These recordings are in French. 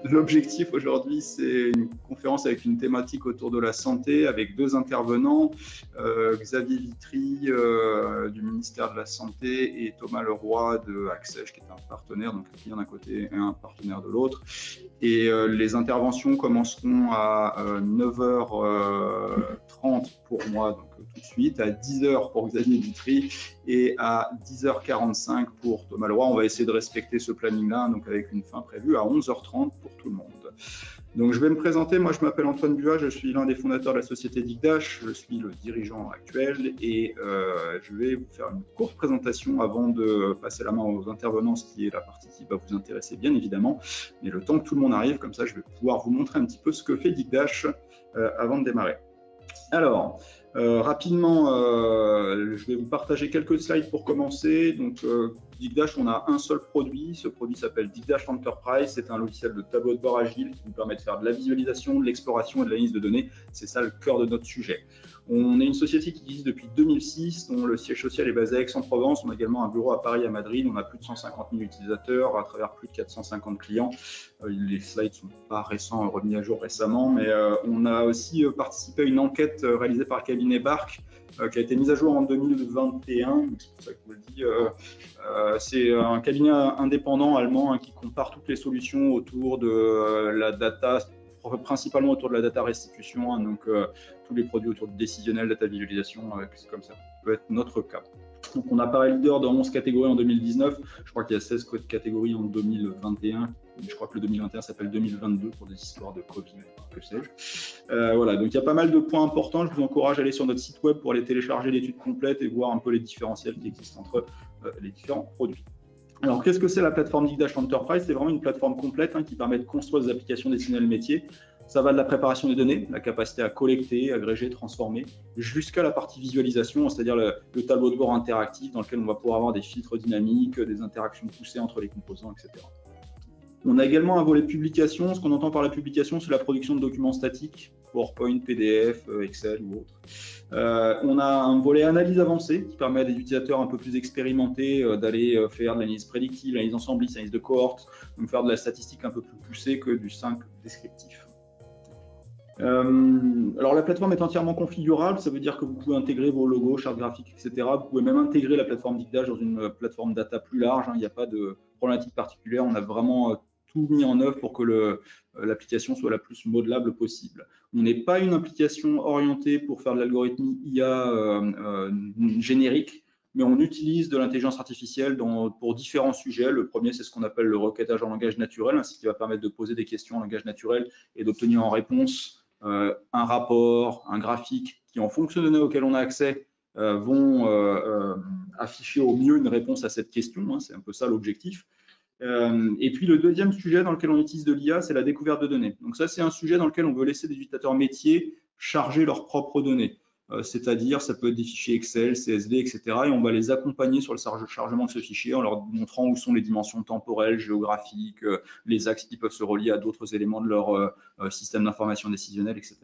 L'objectif aujourd'hui, c'est une conférence avec une thématique autour de la santé, avec deux intervenants, Xavier Vitry du ministère de la Santé et Thomas Leroy de Accèche, qui est un partenaire, donc un client d'un côté et un partenaire de l'autre. Et les interventions commenceront à 9h30 pour moi, donc tout de suite, à 10h pour Xavier Vitry et à 10h45 pour Thomas Leroy. On va essayer de respecter ce planning-là, donc avec une fin prévue à 11h30 pour tout le monde. Donc je vais me présenter, moi je m'appelle Antoine Buat, je suis l'un des fondateurs de la société Digdash, je suis le dirigeant actuel et je vais vous faire une courte présentation avant de passer la main aux intervenants, ce qui est la partie qui va vous intéresser bien évidemment, mais le temps que tout le monde arrive, comme ça je vais pouvoir vous montrer un petit peu ce que fait Digdash avant de démarrer. Alors, rapidement, je vais vous partager quelques slides pour commencer. Donc, Digdash, on a un seul produit. Ce produit s'appelle Digdash Enterprise. C'est un logiciel de tableau de bord agile qui vous permet de faire de la visualisation, de l'exploration et de l'analyse de données. C'est ça le cœur de notre sujet. On est une société qui existe depuis 2006, dont le siège social est basé à Aix-en-Provence. On a également un bureau à Paris, à Madrid. On a plus de 150 000 utilisateurs à travers plus de 450 clients. Les slides ne sont pas récents, remis à jour récemment, mais on a aussi participé à une enquête réalisée par le cabinet Bark, qui a été mise à jour en 2021. C'est pour ça que je vous le dis. C'est un cabinet indépendant allemand qui compare toutes les solutions autour de la data, principalement autour de la data restitution, donc tous les produits autour de décisionnel, data visualisation, c'est comme ça peut être notre cas. Donc on apparaît leader dans 11 catégories en 2019, je crois qu'il y a 16 catégories en 2021, je crois que le 2021 s'appelle 2022 pour des histoires de Covid, que sais-je. Voilà, donc il y a pas mal de points importants, je vous encourage à aller sur notre site web pour aller télécharger l'étude complète et voir un peu les différentiels qui existent entre les différents produits. Alors, qu'est-ce que c'est la plateforme Digdash Enterprise? C'est vraiment une plateforme complète qui permet de construire des applications destinées au métier. Ça va de la préparation des données, la capacité à collecter, agréger, transformer, jusqu'à la partie visualisation, c'est-à-dire le tableau de bord interactif dans lequel on va pouvoir avoir des filtres dynamiques, des interactions poussées entre les composants, etc. On a également un volet publication. Ce qu'on entend par la publication, c'est la production de documents statiques, PowerPoint, PDF, Excel ou autre. On a un volet analyse avancée qui permet à des utilisateurs un peu plus expérimentés d'aller faire de l'analyse prédictive, l'analyse ensembliste, l'analyse de cohorte, donc faire de la statistique un peu plus poussée que du simple descriptif. Alors la plateforme est entièrement configurable, ça veut dire que vous pouvez intégrer vos logos, chartes graphiques, etc. Vous pouvez même intégrer la plateforme Digdash dans une plateforme data plus large, il n'y a pas de problématique particulière, on a vraiment tout mis en œuvre pour que l'application soit la plus modelable possible. On n'est pas une application orientée pour faire de l'algorithmie IA générique, mais on utilise de l'intelligence artificielle pour différents sujets. Le premier, c'est ce qu'on appelle le requêtage en langage naturel, ce qui va permettre de poser des questions en langage naturel et d'obtenir en réponse un rapport, un graphique qui, en fonction des données auxquelles on a accès, vont afficher au mieux une réponse à cette question. C'est un peu ça l'objectif. Et puis le deuxième sujet dans lequel on utilise de l'IA, c'est la découverte de données. Donc ça, c'est un sujet dans lequel on veut laisser des utilisateurs métiers charger leurs propres données. C'est-à-dire, ça peut être des fichiers Excel, CSV, etc. Et on va les accompagner sur le chargement de ce fichier en leur montrant où sont les dimensions temporelles, géographiques, les axes qui peuvent se relier à d'autres éléments de leur système d'information décisionnelle, etc.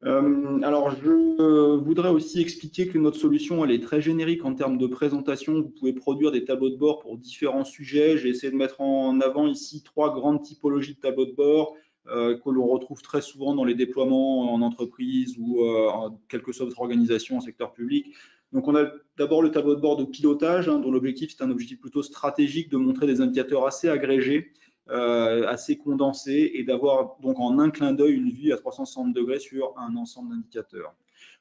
Alors, je voudrais aussi expliquer que notre solution, elle est très générique en termes de présentation. Vous pouvez produire des tableaux de bord pour différents sujets. J'ai essayé de mettre en avant ici 3 grandes typologies de tableaux de bord que l'on retrouve très souvent dans les déploiements en entreprise ou en quelle que soit votre organisation en secteur public. Donc, on a d'abord le tableau de bord de pilotage, dont l'objectif, c'est un objectif plutôt stratégique de montrer des indicateurs assez agrégés, assez condensé et d'avoir donc en un clin d'œil une vue à 360 degrés sur un ensemble d'indicateurs.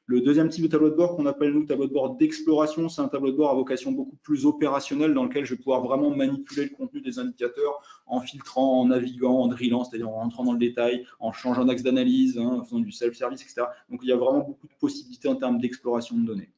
Le deuxième type de tableau de bord qu'on appelle nous tableau de bord d'exploration, c'est un tableau de bord à vocation beaucoup plus opérationnelle dans lequel je vais pouvoir vraiment manipuler le contenu des indicateurs en filtrant, en naviguant, en drillant, c'est-à-dire en rentrant dans le détail, en changeant d'axe d'analyse, en faisant du self-service, etc. Donc il y a vraiment beaucoup de possibilités en termes d'exploration de données.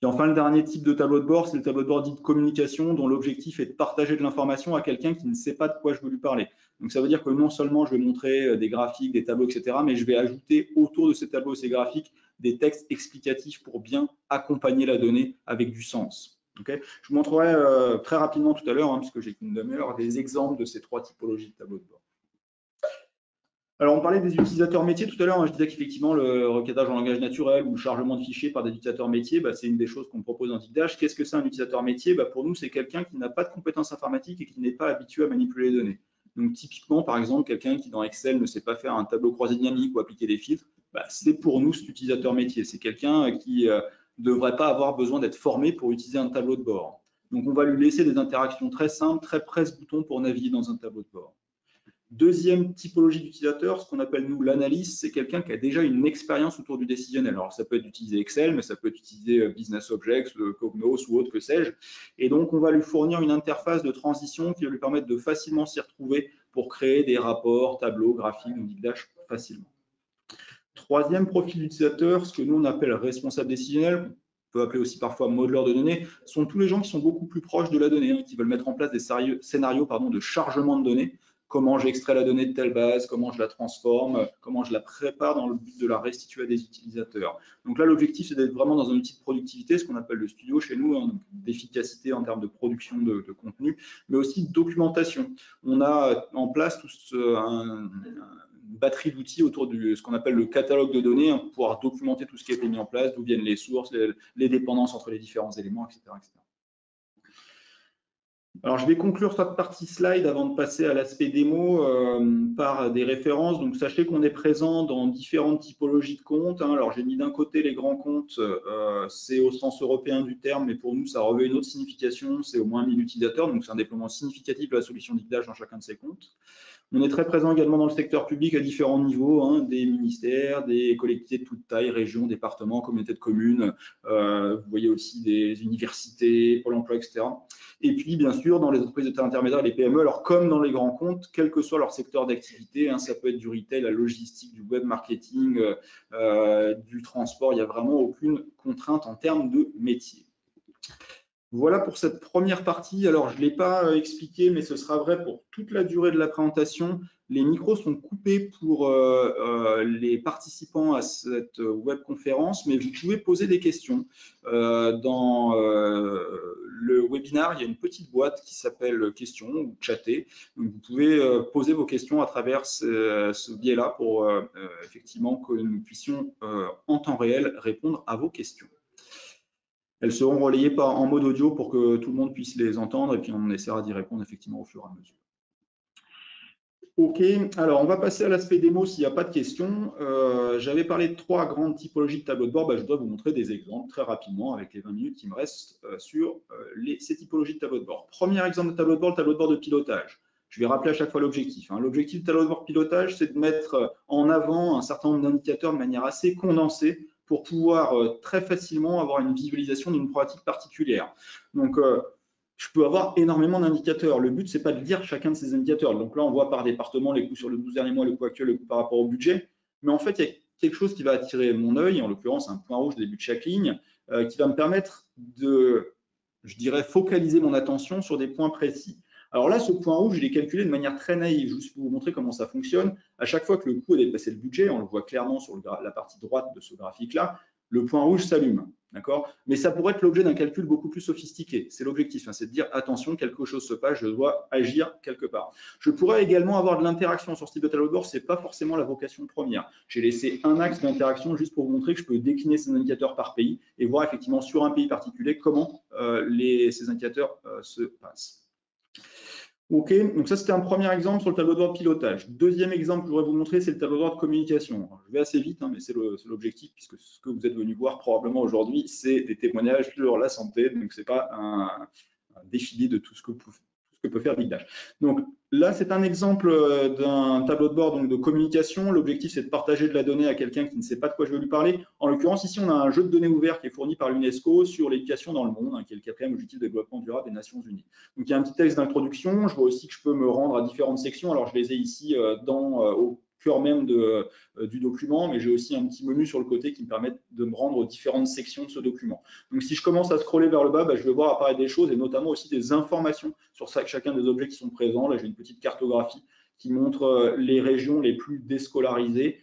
Et enfin, le dernier type de tableau de bord, c'est le tableau de bord dit de communication, dont l'objectif est de partager de l'information à quelqu'un qui ne sait pas de quoi je veux lui parler. Donc, ça veut dire que non seulement je vais montrer des graphiques, des tableaux, etc., mais je vais ajouter autour de ces tableaux et ces graphiques des textes explicatifs pour bien accompagner la donnée avec du sens. Okay, je vous montrerai très rapidement tout à l'heure, puisque j'ai qu'une demi-heure, des exemples de ces 3 typologies de tableaux de bord. Alors, on parlait des utilisateurs métiers tout à l'heure. Je disais qu'effectivement, le requêtage en langage naturel ou le chargement de fichiers par des utilisateurs métiers, c'est une des choses qu'on propose dans Digdash. Qu'est-ce que c'est un utilisateur métier? Pour nous, c'est quelqu'un qui n'a pas de compétences informatiques et qui n'est pas habitué à manipuler les données. Donc typiquement, par exemple, quelqu'un qui dans Excel ne sait pas faire un tableau croisé dynamique ou appliquer des filtres, bah, c'est pour nous cet utilisateur métier. C'est quelqu'un qui ne devrait pas avoir besoin d'être formé pour utiliser un tableau de bord. Donc on va lui laisser des interactions très simples, très presse-bouton pour naviguer dans un tableau de bord. Deuxième typologie d'utilisateur, ce qu'on appelle nous l'analyste, c'est quelqu'un qui a déjà une expérience autour du décisionnel. Alors ça peut être d'utiliser Excel, mais ça peut être d'utiliser Business Objects, Cognos ou autre que sais-je. Et donc on va lui fournir une interface de transition qui va lui permettre de facilement s'y retrouver pour créer des rapports, tableaux, graphiques, guidages facilement. Troisième profil d'utilisateur, ce que nous on appelle responsable décisionnel, on peut appeler aussi parfois modeleur de données, sont tous les gens qui sont beaucoup plus proches de la donnée, qui veulent mettre en place des scénarios de chargement de données. Comment j'extrais la donnée de telle base, comment je la transforme, comment je la prépare dans le but de la restituer à des utilisateurs. Donc là, l'objectif, c'est d'être vraiment dans un outil de productivité, ce qu'on appelle le studio chez nous, hein, d'efficacité en termes de production de contenu, mais aussi de documentation. On a en place une batterie d'outils autour de ce qu'on appelle le catalogue de données, hein, pour pouvoir documenter tout ce qui a été mis en place, d'où viennent les sources, les dépendances entre les différents éléments, etc. etc. Alors, je vais conclure cette partie slide avant de passer à l'aspect démo par des références. Donc, sachez qu'on est présent dans différentes typologies de comptes, hein. Alors, j'ai mis d'un côté les grands comptes, c'est au sens européen du terme, mais pour nous, ça revêt une autre signification, c'est au moins 1000 utilisateurs, donc c'est un déploiement significatif de la solution d'IDH dans chacun de ces comptes. On est très présent également dans le secteur public à différents niveaux, hein, des ministères, des collectivités de toute taille, régions, départements, communautés de communes. Vous voyez aussi des universités, Pôle emploi, etc. Et puis, bien sûr, dans les entreprises de taille intermédiaire et les PME, alors comme dans les grands comptes, quel que soit leur secteur d'activité, hein, ça peut être du retail, la logistique, du web marketing, du transport, il n'y a vraiment aucune contrainte en termes de métier. Voilà pour cette première partie. Alors, je ne l'ai pas expliqué, mais ce sera vrai pour toute la durée de la présentation. Les micros sont coupés pour les participants à cette webconférence, mais vous pouvez poser des questions. Dans le webinaire, il y a une petite boîte qui s'appelle questions ou chatter. Donc, vous pouvez poser vos questions à travers ce biais-là pour effectivement que nous puissions en temps réel répondre à vos questions. Elles seront relayées en mode audio pour que tout le monde puisse les entendre et puis on essaiera d'y répondre effectivement au fur et à mesure. Ok, alors on va passer à l'aspect démo s'il n'y a pas de questions. J'avais parlé de 3 grandes typologies de tableau de bord. Je dois vous montrer des exemples très rapidement avec les 20 minutes qui me restent sur ces typologies de tableau de bord. Premier exemple de tableau de bord, le tableau de bord de pilotage. Je vais rappeler à chaque fois l'objectif. L'objectif du tableau de bord pilotage, c'est de mettre en avant un certain nombre d'indicateurs de manière assez condensée pour pouvoir très facilement avoir une visualisation d'une problématique particulière. Donc, je peux avoir énormément d'indicateurs. Le but, c'est pas de lire chacun de ces indicateurs. Donc là, on voit par département les coûts sur le 12 derniers mois, le coût actuel, le coût par rapport au budget. Mais en fait, il y a quelque chose qui va attirer mon œil, en l'occurrence un point rouge au début de chaque ligne, qui va me permettre de, je dirais, focaliser mon attention sur des points précis. Alors là, ce point rouge, il est calculé de manière très naïve, juste pour vous montrer comment ça fonctionne. À chaque fois que le coût a dépassé le budget, on le voit clairement sur la partie droite de ce graphique-là, le point rouge s'allume. D'accord ? Mais ça pourrait être l'objet d'un calcul beaucoup plus sophistiqué. C'est l'objectif, hein, c'est de dire attention, quelque chose se passe, je dois agir quelque part. Je pourrais également avoir de l'interaction sur ce type de tableau de bord, ce n'est pas forcément la vocation première. J'ai laissé un axe d'interaction juste pour vous montrer que je peux décliner ces indicateurs par pays et voir effectivement sur un pays particulier comment ces indicateurs se passent. Ok, donc ça c'était un premier exemple sur le tableau de bord de pilotage. Deuxième exemple que je voudrais vous montrer, c'est le tableau de bord de communication. Alors, je vais assez vite, hein, mais c'est l'objectif, puisque ce que vous êtes venu voir probablement aujourd'hui, c'est des témoignages sur la santé, donc ce n'est pas un défilé de tout ce que peut faire Big Dash. Donc là, c'est un exemple d'un tableau de bord donc, de communication. L'objectif, c'est de partager de la donnée à quelqu'un qui ne sait pas de quoi je vais lui parler. En l'occurrence, ici, on a un jeu de données ouvert qui est fourni par l'UNESCO sur l'éducation dans le monde, hein, qui est le 4e objectif de développement durable des Nations Unies. Donc, il y a un petit texte d'introduction. Je vois aussi que je peux me rendre à différentes sections. Alors, je les ai ici au cœur même du document, mais j'ai aussi un petit menu sur le côté qui me permet de me rendre aux différentes sections de ce document. Donc, si je commence à scroller vers le bas, je vais voir apparaître des choses et notamment aussi des informations sur chacun des objets qui sont présents. Là, j'ai une petite cartographie qui montre les régions les plus déscolarisées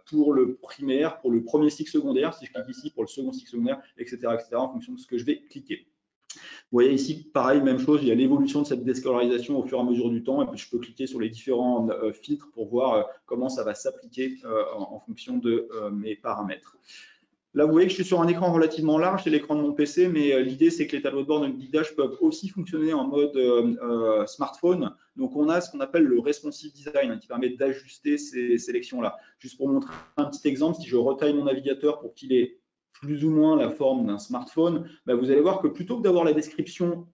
pour le primaire, pour le premier cycle secondaire, si je clique ici, pour le second cycle secondaire, etc., en fonction de ce que je vais cliquer. Vous voyez ici, pareil, même chose, il y a l'évolution de cette déscolarisation au fur et à mesure du temps, et puis je peux cliquer sur les différents filtres pour voir comment ça va s'appliquer en fonction de mes paramètres. Là, vous voyez que je suis sur un écran relativement large, c'est l'écran de mon PC, mais l'idée, c'est que les tableaux de bord de Big Dash peuvent aussi fonctionner en mode smartphone. Donc, on a ce qu'on appelle le responsive design, qui permet d'ajuster ces sélections-là. Juste pour montrer un petit exemple, si je retaille mon navigateur pour qu'il ait plus ou moins la forme d'un smartphone, vous allez voir que plutôt que d'avoir la description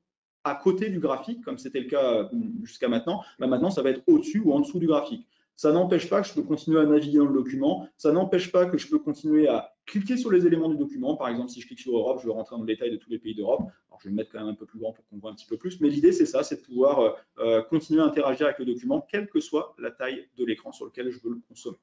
à côté du graphique, comme c'était le cas jusqu'à maintenant, maintenant, ça va être au-dessus ou en dessous du graphique. Ça n'empêche pas que je peux continuer à naviguer dans le document. Ça n'empêche pas que je peux continuer à cliquer sur les éléments du document. Par exemple, si je clique sur Europe, je vais rentrer dans le détail de tous les pays d'Europe. Alors, je vais le mettre quand même un peu plus grand pour qu'on voit un petit peu plus. Mais l'idée, c'est ça, c'est de pouvoir continuer à interagir avec le document, quelle que soit la taille de l'écran sur lequel je veux le consommer.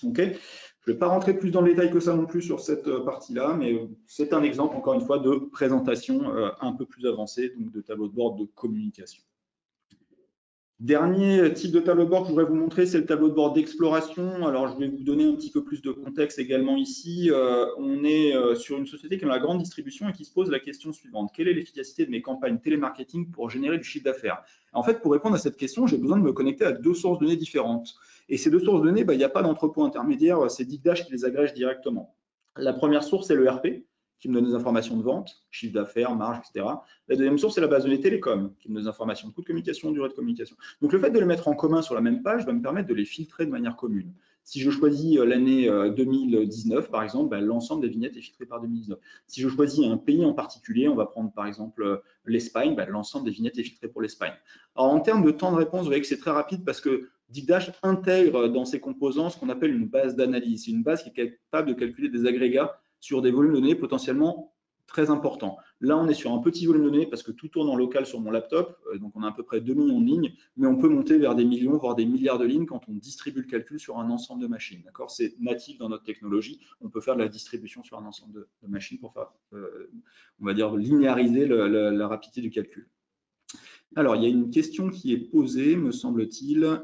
Okay. Je ne vais pas rentrer plus dans le détail que ça non plus sur cette partie-là, mais c'est un exemple, encore une fois, de présentation un peu plus avancée, donc de tableau de bord de communication. Dernier type de tableau de bord que je voudrais vous montrer, c'est le tableau de bord d'exploration. Alors, je vais vous donner un petit peu plus de contexte également ici. On est sur une société qui a la grande distribution et qui se pose la question suivante. Quelle est l'efficacité de mes campagnes télémarketing pour générer du chiffre d'affaires? En fait, pour répondre à cette question, j'ai besoin de me connecter à deux sources de données différentes. Et ces deux sources de données, il n'y a pas d'entrepôt intermédiaire, c'est Big Dash qui les agrège directement. La première source, c'est le RP, qui me donne des informations de vente, chiffre d'affaires, marge, etc. La deuxième source, c'est la base de données télécom, qui me donne des informations de coût de communication, durée de communication. Donc, le fait de les mettre en commun sur la même page va me permettre de les filtrer de manière commune. Si je choisis l'année 2019, par exemple, l'ensemble des vignettes est filtré par 2019. Si je choisis un pays en particulier, on va prendre par exemple l'Espagne, l'ensemble des vignettes est filtré pour l'Espagne. Alors, en termes de temps de réponse, vous voyez que c'est très rapide parce que Big Dash intègre dans ses composants ce qu'on appelle une base d'analyse. C'est une base qui est capable de calculer des agrégats sur des volumes de données potentiellement très importants. Là, on est sur un petit volume de données parce que tout tourne en local sur mon laptop, donc on a à peu près 2 millions de lignes, mais on peut monter vers des millions, voire des milliards de lignes quand on distribue le calcul sur un ensemble de machines. C'est natif dans notre technologie, on peut faire de la distribution sur un ensemble de machines pour faire, on va dire, linéariser la rapidité du calcul. Alors, il y a une question qui est posée, me semble-t-il.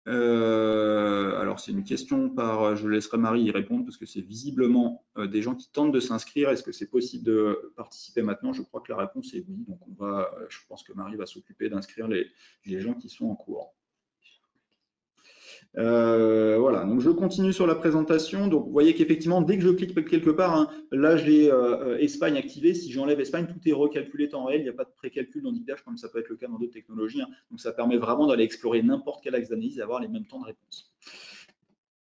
Alors, c'est une question je laisserai Marie y répondre parce que c'est visiblement des gens qui tentent de s'inscrire. Est-ce que c'est possible de participer maintenant? Je crois que la réponse est oui. Donc, je pense que Marie va s'occuper d'inscrire les gens qui sont en cours. Voilà, donc je continue sur la présentation. Donc, vous voyez qu'effectivement, dès que je clique quelque part, là, j'ai Espagne activé. Si j'enlève Espagne, tout est recalculé temps réel. Il n'y a pas de précalcul dans Big Dash, comme ça peut être le cas dans d'autres technologies. Donc, ça permet vraiment d'aller explorer n'importe quel axe d'analyse et avoir les mêmes temps de réponse.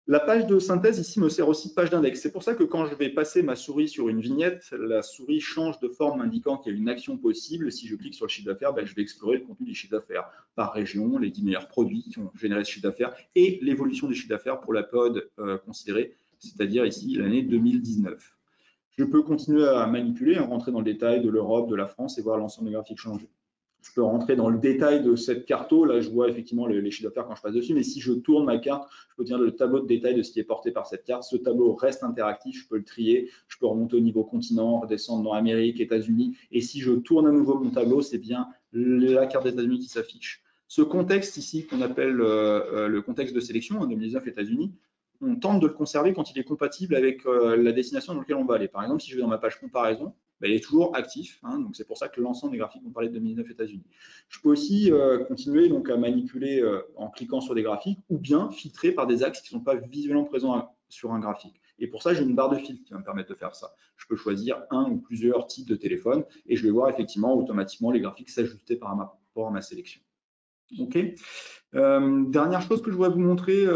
La page de synthèse ici me sert aussi de page d'index. C'est pour ça que quand je vais passer ma souris sur une vignette, la souris change de forme indiquant qu'il y a une action possible. Si je clique sur le chiffre d'affaires, je vais explorer le contenu du chiffre d'affaires par région, les 10 meilleurs produits qui ont généré ce chiffre d'affaires et l'évolution du chiffre d'affaires pour la période considérée, c'est-à-dire ici l'année 2019. Je peux continuer à manipuler, rentrer dans le détail de l'Europe, de la France et voir l'ensemble des graphiques changer. Je peux rentrer dans le détail de cette carte-là. Là, je vois effectivement les chiffres d'affaires quand je passe dessus. Mais si je tourne ma carte, je peux dire le tableau de détail de ce qui est porté par cette carte. Ce tableau reste interactif. Je peux le trier. Je peux remonter au niveau continent, redescendre dans Amérique, États-Unis. Et si je tourne à nouveau mon tableau, c'est bien la carte des États-Unis qui s'affiche. Ce contexte ici, qu'on appelle le contexte de sélection, en 2019 États-Unis, on tente de le conserver quand il est compatible avec la destination dans laquelle on va aller. Par exemple, si je vais dans ma page comparaison, il est toujours actif, donc c'est pour ça que l'ensemble des graphiques, on parlait de 2009 États-Unis. Je peux aussi continuer donc à manipuler en cliquant sur des graphiques ou bien filtrer par des axes qui ne sont pas visuellement présents sur un graphique. Et pour ça, j'ai une barre de filtre qui va me permettre de faire ça. Je peux choisir un ou plusieurs types de téléphones et je vais voir effectivement automatiquement les graphiques s'ajuster par rapport à ma sélection. OK. Dernière chose que je voudrais vous montrer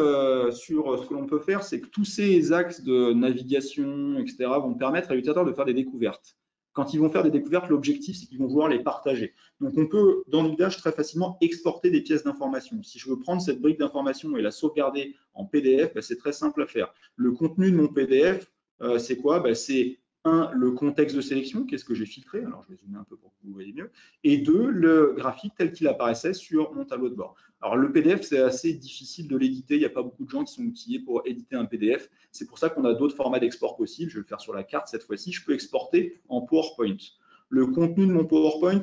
sur ce que l'on peut faire, c'est que tous ces axes de navigation, etc., vont permettre à l'utilisateur de faire des découvertes. Quand ils vont faire des découvertes, l'objectif, c'est qu'ils vont vouloir les partager. Donc, on peut, dans Big Dash, très facilement exporter des pièces d'information. Si je veux prendre cette brique d'information et la sauvegarder en PDF, c'est très simple à faire. Le contenu de mon PDF, c'est quoi? C'est le contexte de sélection, qu'est-ce que j'ai filtré? Alors, je vais zoomer un peu pour que vous voyez mieux. Et deux, le graphique tel qu'il apparaissait sur mon tableau de bord. Alors, le PDF, c'est assez difficile de l'éditer. Il n'y a pas beaucoup de gens qui sont outillés pour éditer un PDF. C'est pour ça qu'on a d'autres formats d'export possibles. Je vais le faire sur la carte cette fois-ci. Je peux exporter en PowerPoint. Le contenu de mon PowerPoint,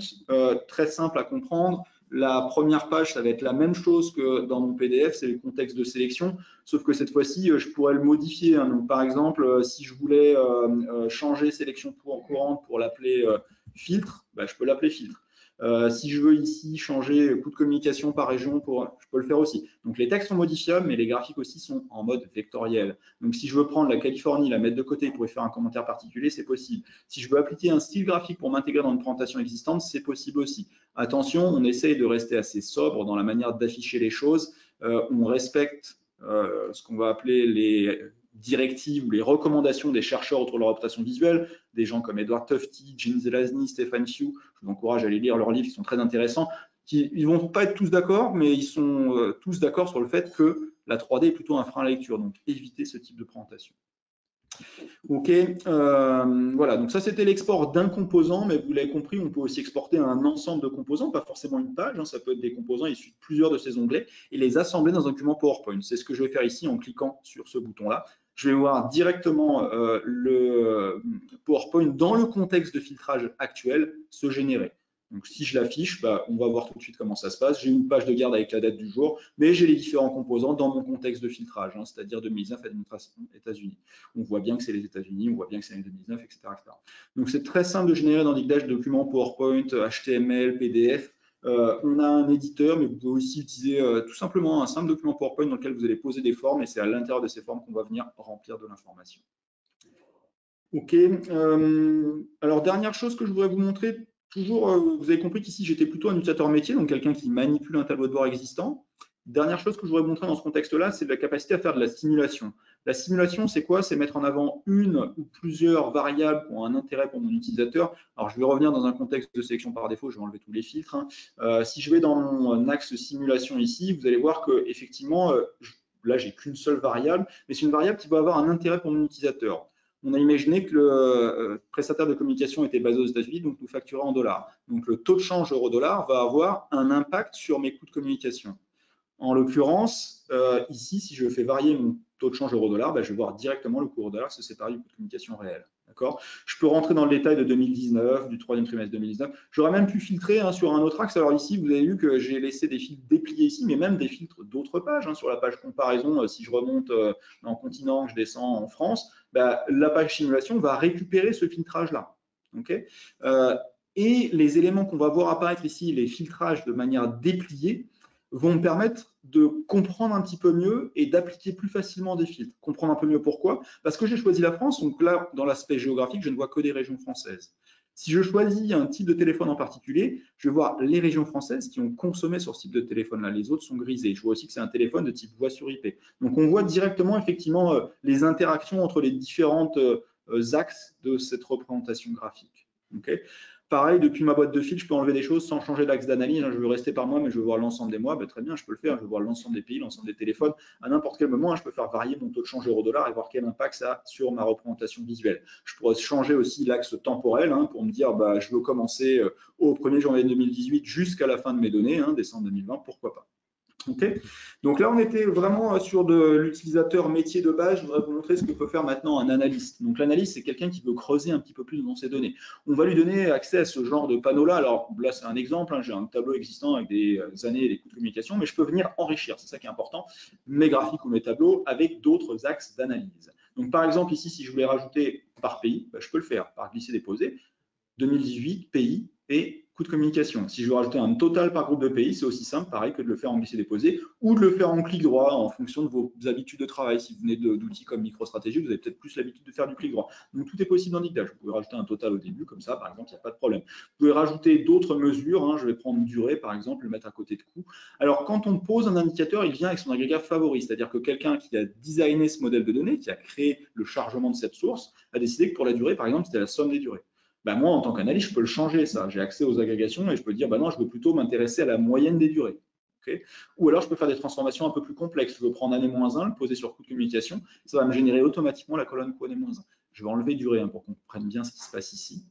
très simple à comprendre. La première page, ça va être la même chose que dans mon PDF, c'est le contexte de sélection, sauf que cette fois-ci, je pourrais le modifier. Donc, par exemple, si je voulais changer sélection courante pour l'appeler filtre, je peux l'appeler filtre. Si je veux ici changer coût de communication par région, je peux le faire aussi. Donc les textes sont modifiables, mais les graphiques aussi sont en mode vectoriel. Donc si je veux prendre la Californie, la mettre de côté pour y faire un commentaire particulier, c'est possible. Si je veux appliquer un style graphique pour m'intégrer dans une présentation existante, c'est possible aussi. Attention, on essaye de rester assez sobre dans la manière d'afficher les choses. On respecte ce qu'on va appeler les directives ou les recommandations des chercheurs autour de la représentation visuelle, des gens comme Edward Tufte, Jean Zelazny, Stefan Few. Je vous encourage à aller lire leurs livres qui sont très intéressants. Ils ne vont pas être tous d'accord, mais ils sont tous d'accord sur le fait que la 3D est plutôt un frein à la lecture, donc évitez ce type de présentation. Ok, voilà, donc ça c'était l'export d'un composant, mais vous l'avez compris, on peut aussi exporter un ensemble de composants, pas forcément une page, hein, ça peut être des composants issus de plusieurs de ces onglets, et les assembler dans un document PowerPoint. C'est ce que je vais faire ici en cliquant sur ce bouton-là. Je vais voir directement le PowerPoint dans le contexte de filtrage actuel se générer. Donc si je l'affiche, on va voir tout de suite comment ça se passe. J'ai une page de garde avec la date du jour, mais j'ai les différents composants dans mon contexte de filtrage, hein, c'est-à-dire 2019 administration États-Unis. On voit bien que c'est les États-Unis, on voit bien que c'est l'année 2019, etc., etc. Donc c'est très simple de générer dans Digdash des documents PowerPoint, HTML, PDF. On a un éditeur, mais vous pouvez aussi utiliser tout simplement un simple document PowerPoint dans lequel vous allez poser des formes et c'est à l'intérieur de ces formes qu'on va venir remplir de l'information. Ok, alors dernière chose que je voudrais vous montrer, toujours, vous avez compris qu'ici j'étais plutôt un utilisateur métier, donc quelqu'un qui manipule un tableau de bord existant. Dernière chose que je voudrais vous montrer dans ce contexte-là, c'est la capacité à faire de la simulation. La simulation, c'est quoi? C'est mettre en avant une ou plusieurs variables qui ont un intérêt pour mon utilisateur. Alors, je vais revenir dans un contexte de sélection par défaut, je vais enlever tous les filtres. Hein. Si je vais dans mon axe simulation ici, vous allez voir que effectivement, là, j'ai qu'une seule variable, mais c'est une variable qui va avoir un intérêt pour mon utilisateur. On a imaginé que le prestataire de communication était basé aux États-Unis, donc nous facturait en dollars. Donc, le taux de change euro-dollar va avoir un impact sur mes coûts de communication. En l'occurrence, ici, si je fais varier mon taux de change euro-dollar, je vais voir directement le cours euro-dollar se séparer du coût de communication réel. Je peux rentrer dans le détail de 2019, du troisième trimestre 2019. J'aurais même pu filtrer sur un autre axe. Alors ici, vous avez vu que j'ai laissé des filtres dépliés ici, mais même des filtres d'autres pages. Sur la page comparaison, si je remonte en continent, je descends en France, la page simulation va récupérer ce filtrage-là. Et les éléments qu'on va voir apparaître ici, les filtrages de manière dépliée, vont me permettre de comprendre un petit peu mieux et d'appliquer plus facilement des filtres. Comprendre un peu mieux pourquoi? Parce que j'ai choisi la France, donc là, dans l'aspect géographique, je ne vois que des régions françaises. Si je choisis un type de téléphone en particulier, je vais voir les régions françaises qui ont consommé sur ce type de téléphone-là. Les autres sont grisés. Je vois aussi que c'est un téléphone de type voix sur IP. Donc, on voit directement, effectivement, les interactions entre les différentes axes de cette représentation graphique. Okay. Pareil, depuis ma boîte de fil, je peux enlever des choses sans changer d'axe d'analyse. Je veux rester par mois, mais je veux voir l'ensemble des mois. Très bien, je peux le faire. Je veux voir l'ensemble des pays, l'ensemble des téléphones. À n'importe quel moment, je peux faire varier mon taux de change euro-dollar et voir quel impact ça a sur ma représentation visuelle. Je pourrais changer aussi l'axe temporel pour me dire, je veux commencer au 1er janvier 2018 jusqu'à la fin de mes données, décembre 2020, pourquoi pas. Okay. Donc là, on était vraiment sur de l'utilisateur métier de base. Je voudrais vous montrer ce que peut faire maintenant un analyste. Donc l'analyste, c'est quelqu'un qui veut creuser un petit peu plus dans ses données. On va lui donner accès à ce genre de panneau-là. Alors là, c'est un exemple. J'ai un tableau existant avec des années et des coûts de communication, mais je peux venir enrichir, c'est ça qui est important, mes graphiques ou mes tableaux avec d'autres axes d'analyse. Donc par exemple, ici, si je voulais rajouter par pays, je peux le faire par glisser-déposer. 2018, pays et coût de communication. Si je veux rajouter un total par groupe de pays, c'est aussi simple, pareil, que de le faire en glisser-déposer ou de le faire en clic droit en fonction de vos habitudes de travail. Si vous venez d'outils comme MicroStrategy, vous avez peut-être plus l'habitude de faire du clic droit. Donc, tout est possible dans Digdash. Vous pouvez rajouter un total au début, comme ça, par exemple, il n'y a pas de problème. Vous pouvez rajouter d'autres mesures. Je vais prendre durée, par exemple, le mettre à côté de coût. Alors, quand on pose un indicateur, il vient avec son agrégat favori, c'est-à-dire que quelqu'un qui a designé ce modèle de données, qui a créé le chargement de cette source, a décidé que pour la durée, par exemple, c'était la somme des durées. Moi, en tant qu'analyste, je peux le changer, ça. J'ai accès aux agrégations et je peux dire, non, je veux plutôt m'intéresser à la moyenne des durées. Okay. Ou alors, je peux faire des transformations un peu plus complexes. Je veux prendre année-1, le poser sur coût de communication. Ça va me générer automatiquement la colonne coût année-1. Je vais enlever durée pour qu'on comprenne bien ce qui se passe ici.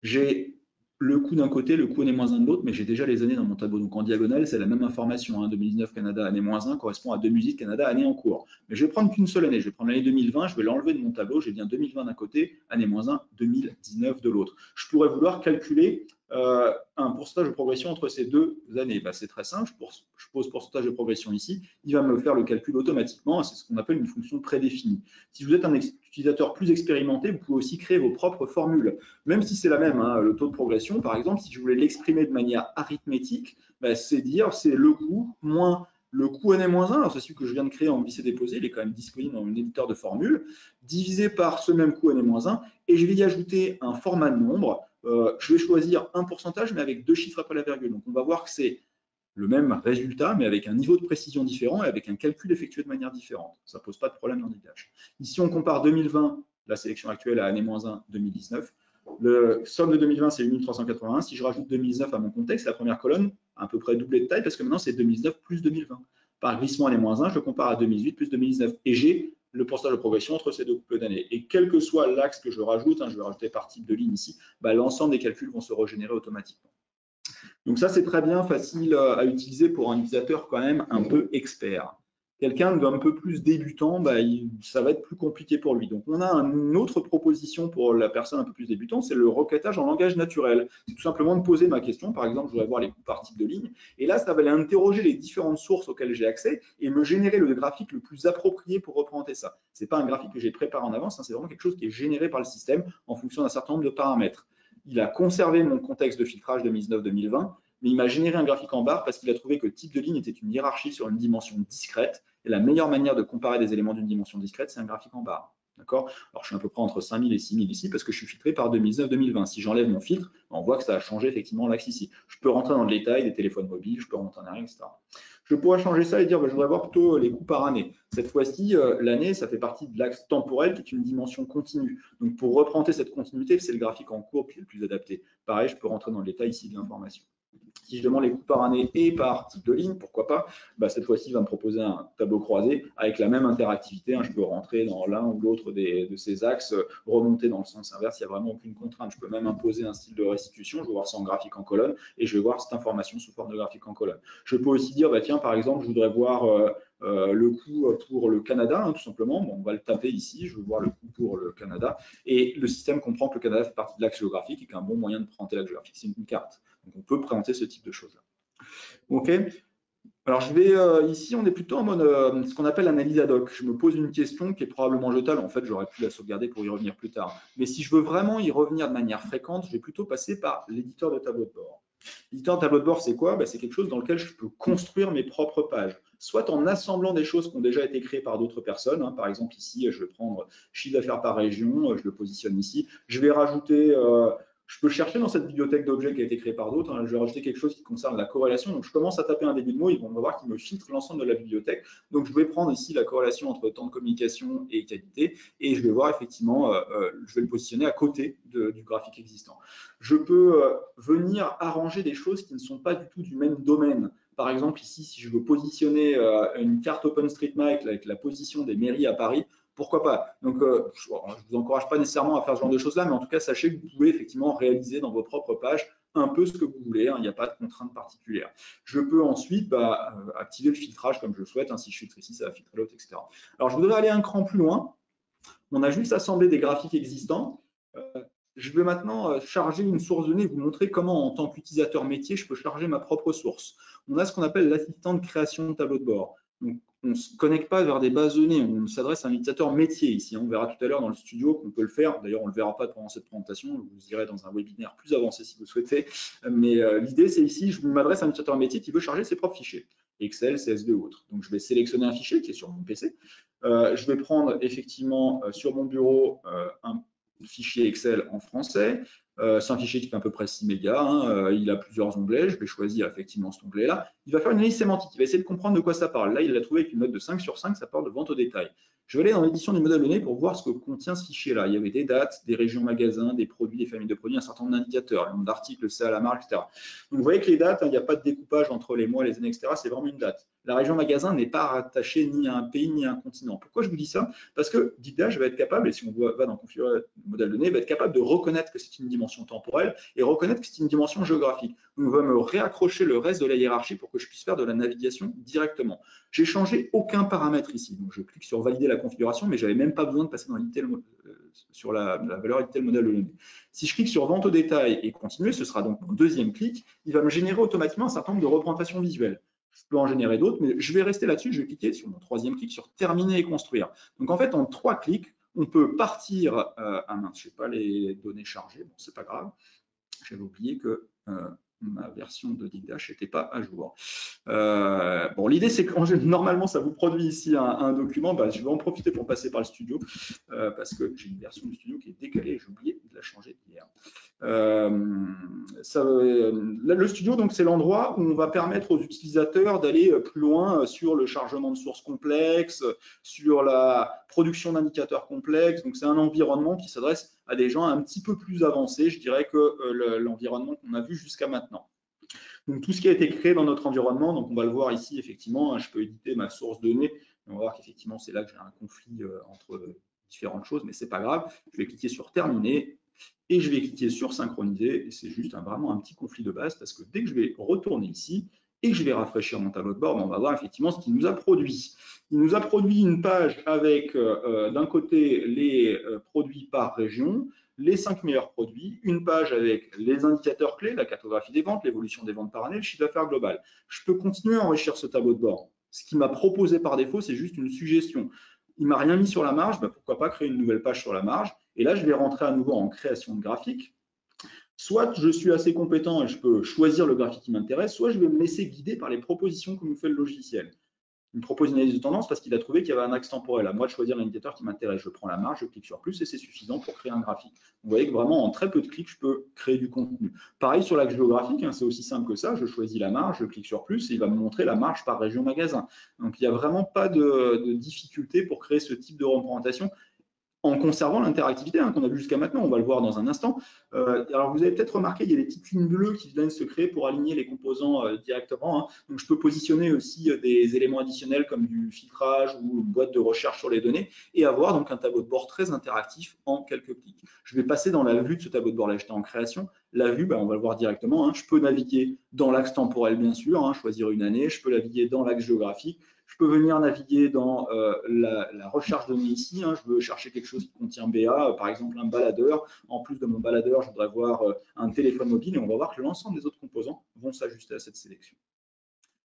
J'ai le coût d'un côté, le coût année-1 de l'autre, mais j'ai déjà les années dans mon tableau. Donc en diagonale, c'est la même information. 2019 Canada année-1 correspond à 2018 Canada année en cours. Mais je vais prendre qu'une seule année. Je vais prendre l'année 2020, je vais l'enlever de mon tableau. J'ai bien 2020 d'un côté, année-1, 2019 de l'autre. Je pourrais vouloir calculer un pourcentage de progression entre ces 2 années. C'est très simple, je pose pourcentage de progression ici, il va me faire le calcul automatiquement, c'est ce qu'on appelle une fonction prédéfinie. Si vous êtes un utilisateur plus expérimenté, vous pouvez aussi créer vos propres formules, même si c'est la même, le taux de progression, par exemple, si je voulais l'exprimer de manière arithmétique, c'est dire c'est le coût moins le coût n-1, alors c'est celui que je viens de créer en glisser-déposer, il est quand même disponible dans mon éditeur de formules, divisé par ce même coût n-1, et je vais y ajouter un format de nombre. Je vais choisir un pourcentage, mais avec 2 chiffres après la virgule. Donc on va voir que c'est le même résultat, mais avec un niveau de précision différent et avec un calcul effectué de manière différente. Ça ne pose pas de problème dans l'idage. Ici, on compare 2020, la sélection actuelle, à n-1, 2019. Le somme de 2020, c'est 8381. Si je rajoute 2019 à mon contexte, la première colonne à peu près doublé de taille parce que maintenant, c'est 2019 plus 2020. Par glissement n-1, je compare à 2008 plus 2019 et j'ai le pourcentage de progression entre ces 2 couples d'années. Et quel que soit l'axe que je rajoute, je vais rajouter par type de ligne ici, l'ensemble des calculs vont se régénérer automatiquement. Donc ça, c'est très bien, facile à utiliser pour un utilisateur quand même un peu expert. Quelqu'un d'un peu plus débutant, ça va être plus compliqué pour lui. Donc on a une autre proposition pour la personne un peu plus débutante, c'est le requêtage en langage naturel. C'est tout simplement de poser ma question, par exemple, je voudrais voir les coûts par type de ligne, et là, ça va aller interroger les différentes sources auxquelles j'ai accès et me générer le graphique le plus approprié pour représenter ça. Ce n'est pas un graphique que j'ai préparé en avance, c'est vraiment quelque chose qui est généré par le système en fonction d'un certain nombre de paramètres. Il a conservé mon contexte de filtrage 2019-2020, mais il m'a généré un graphique en barre parce qu'il a trouvé que le type de ligne était une hiérarchie sur une dimension discrète. Et la meilleure manière de comparer des éléments d'une dimension discrète, c'est un graphique en barre. D'accord ? Alors, je suis à peu près entre 5000 et 6000 ici parce que je suis filtré par 2019-2020. Si j'enlève mon filtre, on voit que ça a changé effectivement l'axe ici. Je peux rentrer dans le détail des téléphones mobiles, je peux rentrer en arrière, etc. Je pourrais changer ça et dire, je voudrais voir plutôt les coûts par année. Cette fois-ci, l'année, ça fait partie de l'axe temporel qui est une dimension continue. Donc, pour représenter cette continuité, c'est le graphique en courbe qui est le plus adapté. Pareil, je peux rentrer dans le détail ici de l'information. Si je demande les coûts par année et par type de ligne, pourquoi pas, cette fois-ci, il va me proposer un tableau croisé avec la même interactivité. Je peux rentrer dans l'un ou l'autre de ces axes, remonter dans le sens inverse, il n'y a vraiment aucune contrainte. Je peux même imposer un style de restitution, je vais voir ça en graphique en colonne et je vais voir cette information sous forme de graphique en colonne. Je peux aussi dire, tiens, par exemple, je voudrais voir le coût pour le Canada, tout simplement. Bon, on va le taper ici, je veux voir le coût pour le Canada. Et le système comprend que le Canada fait partie de l'axe géographique et qu'un bon moyen de présenter l'axe géographique, c'est une carte. Donc, on peut présenter ce type de choses-là. OK. Alors, je vais ici, on est plutôt en mode ce qu'on appelle analyse ad hoc. Je me pose une question qui est probablement jetable. En fait, j'aurais pu la sauvegarder pour y revenir plus tard. Mais si je veux vraiment y revenir de manière fréquente, je vais plutôt passer par l'éditeur de tableau de bord. L'éditeur de tableau de bord, c'est quoi? C'est quelque chose dans lequel je peux construire mes propres pages, soit en assemblant des choses qui ont déjà été créées par d'autres personnes. Par exemple, ici, je vais prendre chiffre d'affaires par région, je le positionne ici. Je vais rajouter, je peux chercher dans cette bibliothèque d'objets qui a été créée par d'autres. Je vais rajouter quelque chose qui concerne la corrélation. Donc, je commence à taper un début de mot, ils vont voir qu'il me filtre l'ensemble de la bibliothèque. Donc, je vais prendre ici la corrélation entre temps de communication et qualité et je vais voir effectivement, je vais le positionner à côté du graphique existant. Je peux venir arranger des choses qui ne sont pas du tout du même domaine. Par exemple, ici, si je veux positionner une carte OpenStreetMap avec la position des mairies à Paris, pourquoi pas? Donc, je ne vous encourage pas nécessairement à faire ce genre de choses-là, mais en tout cas, sachez que vous pouvez effectivement réaliser dans vos propres pages un peu ce que vous voulez, il n'y a pas de contrainte particulière. Je peux ensuite activer le filtrage comme je le souhaite, si je filtre ici, ça va filtrer l'autre, etc. Alors, je voudrais aller un cran plus loin. On a juste assemblé des graphiques existants. Je vais maintenant charger une source donnée et vous montrer comment, en tant qu'utilisateur métier, je peux charger ma propre source. On a ce qu'on appelle l'assistant de création de tableau de bord. Donc, on ne se connecte pas vers des bases de données, on s'adresse à un utilisateur métier ici. On verra tout à l'heure dans le studio qu'on peut le faire. D'ailleurs, on ne le verra pas pendant cette présentation, vous irez dans un webinaire plus avancé si vous souhaitez. Mais l'idée, c'est ici, je m'adresse à un utilisateur métier qui veut charger ses propres fichiers, Excel, CSV ou autre. Donc, je vais sélectionner un fichier qui est sur mon PC. Je vais prendre effectivement sur mon bureau un fichier Excel en français. C'est un fichier qui fait à peu près 6 mégas. Il a plusieurs onglets. Je vais choisir effectivement cet onglet-là. Il va faire une analyse sémantique. Il va essayer de comprendre de quoi ça parle. Là, il l'a trouvé avec une note de 5 sur 5. Ça parle de vente au détail. Je vais aller dans l'édition du modèle de données pour voir ce que contient ce fichier-là. Il y avait des dates, des régions magasins, des produits, des familles de produits, un certain nombre d'indicateurs, le nombre d'articles, c'est à la marque, etc. Donc, vous voyez que les dates, il n'y a pas de découpage entre les mois, les années, etc. C'est vraiment une date. La région magasin n'est pas rattachée ni à un pays ni à un continent. Pourquoi je vous dis ça? Parce que DeepDash va être capable, et si on va dans configurer le modèle de données, va être capable de reconnaître que c'est une dimension temporelle et reconnaître que c'est une dimension géographique. Donc, on va me réaccrocher le reste de la hiérarchie pour que je puisse faire de la navigation directement. J'ai changé aucun paramètre ici. Donc, je clique sur valider la configuration, mais je n'avais même pas besoin de passer dans l'éditeur sur la valeur éditée, le modèle de données. Si je clique sur vente au détail et continuer, ce sera donc mon deuxième clic, il va me générer automatiquement un certain nombre de représentations visuelles. Je peux en générer d'autres, mais je vais rester là-dessus. Je vais cliquer sur mon troisième clic sur terminer et construire. Donc en fait, en 3 clics, on peut partir. Ah mince, je ne sais pas les données chargées, bon, c'est pas grave. J'avais oublié que ma version de Digdash n'était pas à jour. Bon, l'idée, c'est que normalement, ça vous produit ici un document. Bah, je vais en profiter pour passer par le studio parce que j'ai une version du studio qui est décalée et j'ai oublié de la changer hier. Le studio, donc, c'est l'endroit où on va permettre aux utilisateurs d'aller plus loin sur le chargement de sources complexes, sur la production d'indicateurs complexes. Donc, c'est un environnement qui s'adresse à des gens un petit peu plus avancés, je dirais, que l'environnement qu'on a vu jusqu'à maintenant. Donc, tout ce qui a été créé dans notre environnement, donc on va le voir ici, effectivement, je peux éditer ma source donnée. On va voir qu'effectivement, c'est là que j'ai un conflit entre différentes choses, mais ce n'est pas grave. Je vais cliquer sur terminer et je vais cliquer sur synchroniser. Et c'est juste vraiment un petit conflit de base parce que dès que je vais retourner ici et que je vais rafraîchir mon tableau de bord, on va voir effectivement ce qu'il nous a produit. Il nous a produit une page avec d'un côté les produits par région, les 5 meilleurs produits, une page avec les indicateurs clés, la cartographie des ventes, l'évolution des ventes par année, le chiffre d'affaires global. Je peux continuer à enrichir ce tableau de bord. Ce qui m'a proposé par défaut, c'est juste une suggestion. Il ne m'a rien mis sur la marge, bah pourquoi pas créer une nouvelle page sur la marge. Et là, je vais rentrer à nouveau en création de graphique. Soit je suis assez compétent et je peux choisir le graphique qui m'intéresse, soit je vais me laisser guider par les propositions que nous fait le logiciel. Il me propose une analyse de tendance parce qu'il a trouvé qu'il y avait un axe temporel. À moi de choisir l'indicateur qui m'intéresse. Je prends la marge, je clique sur plus et c'est suffisant pour créer un graphique. Vous voyez que vraiment, en très peu de clics, je peux créer du contenu. Pareil sur l'axe géographique, c'est aussi simple que ça. Je choisis la marge, je clique sur plus et il va me montrer la marge par région magasin. Donc, il n'y a vraiment pas de difficulté pour créer ce type de représentation en conservant l'interactivité qu'on a vu jusqu'à maintenant. On va le voir dans un instant. Alors, vous avez peut-être remarqué, il y a des petites lignes bleues qui viennent se créer pour aligner les composants directement. Donc, je peux positionner aussi des éléments additionnels comme du filtrage ou une boîte de recherche sur les données et avoir donc un tableau de bord très interactif en quelques clics. Je vais passer dans la vue de ce tableau de bord. Là, j'étais en création. La vue, on va le voir directement. Je peux naviguer dans l'axe temporel, bien sûr, choisir une année. Je peux naviguer dans l'axe géographique. Je peux venir naviguer dans la recherche de données ici. Je veux chercher quelque chose qui contient BA, par exemple un baladeur. En plus de mon baladeur, je voudrais voir un téléphone mobile et on va voir que l'ensemble des autres composants vont s'ajuster à cette sélection.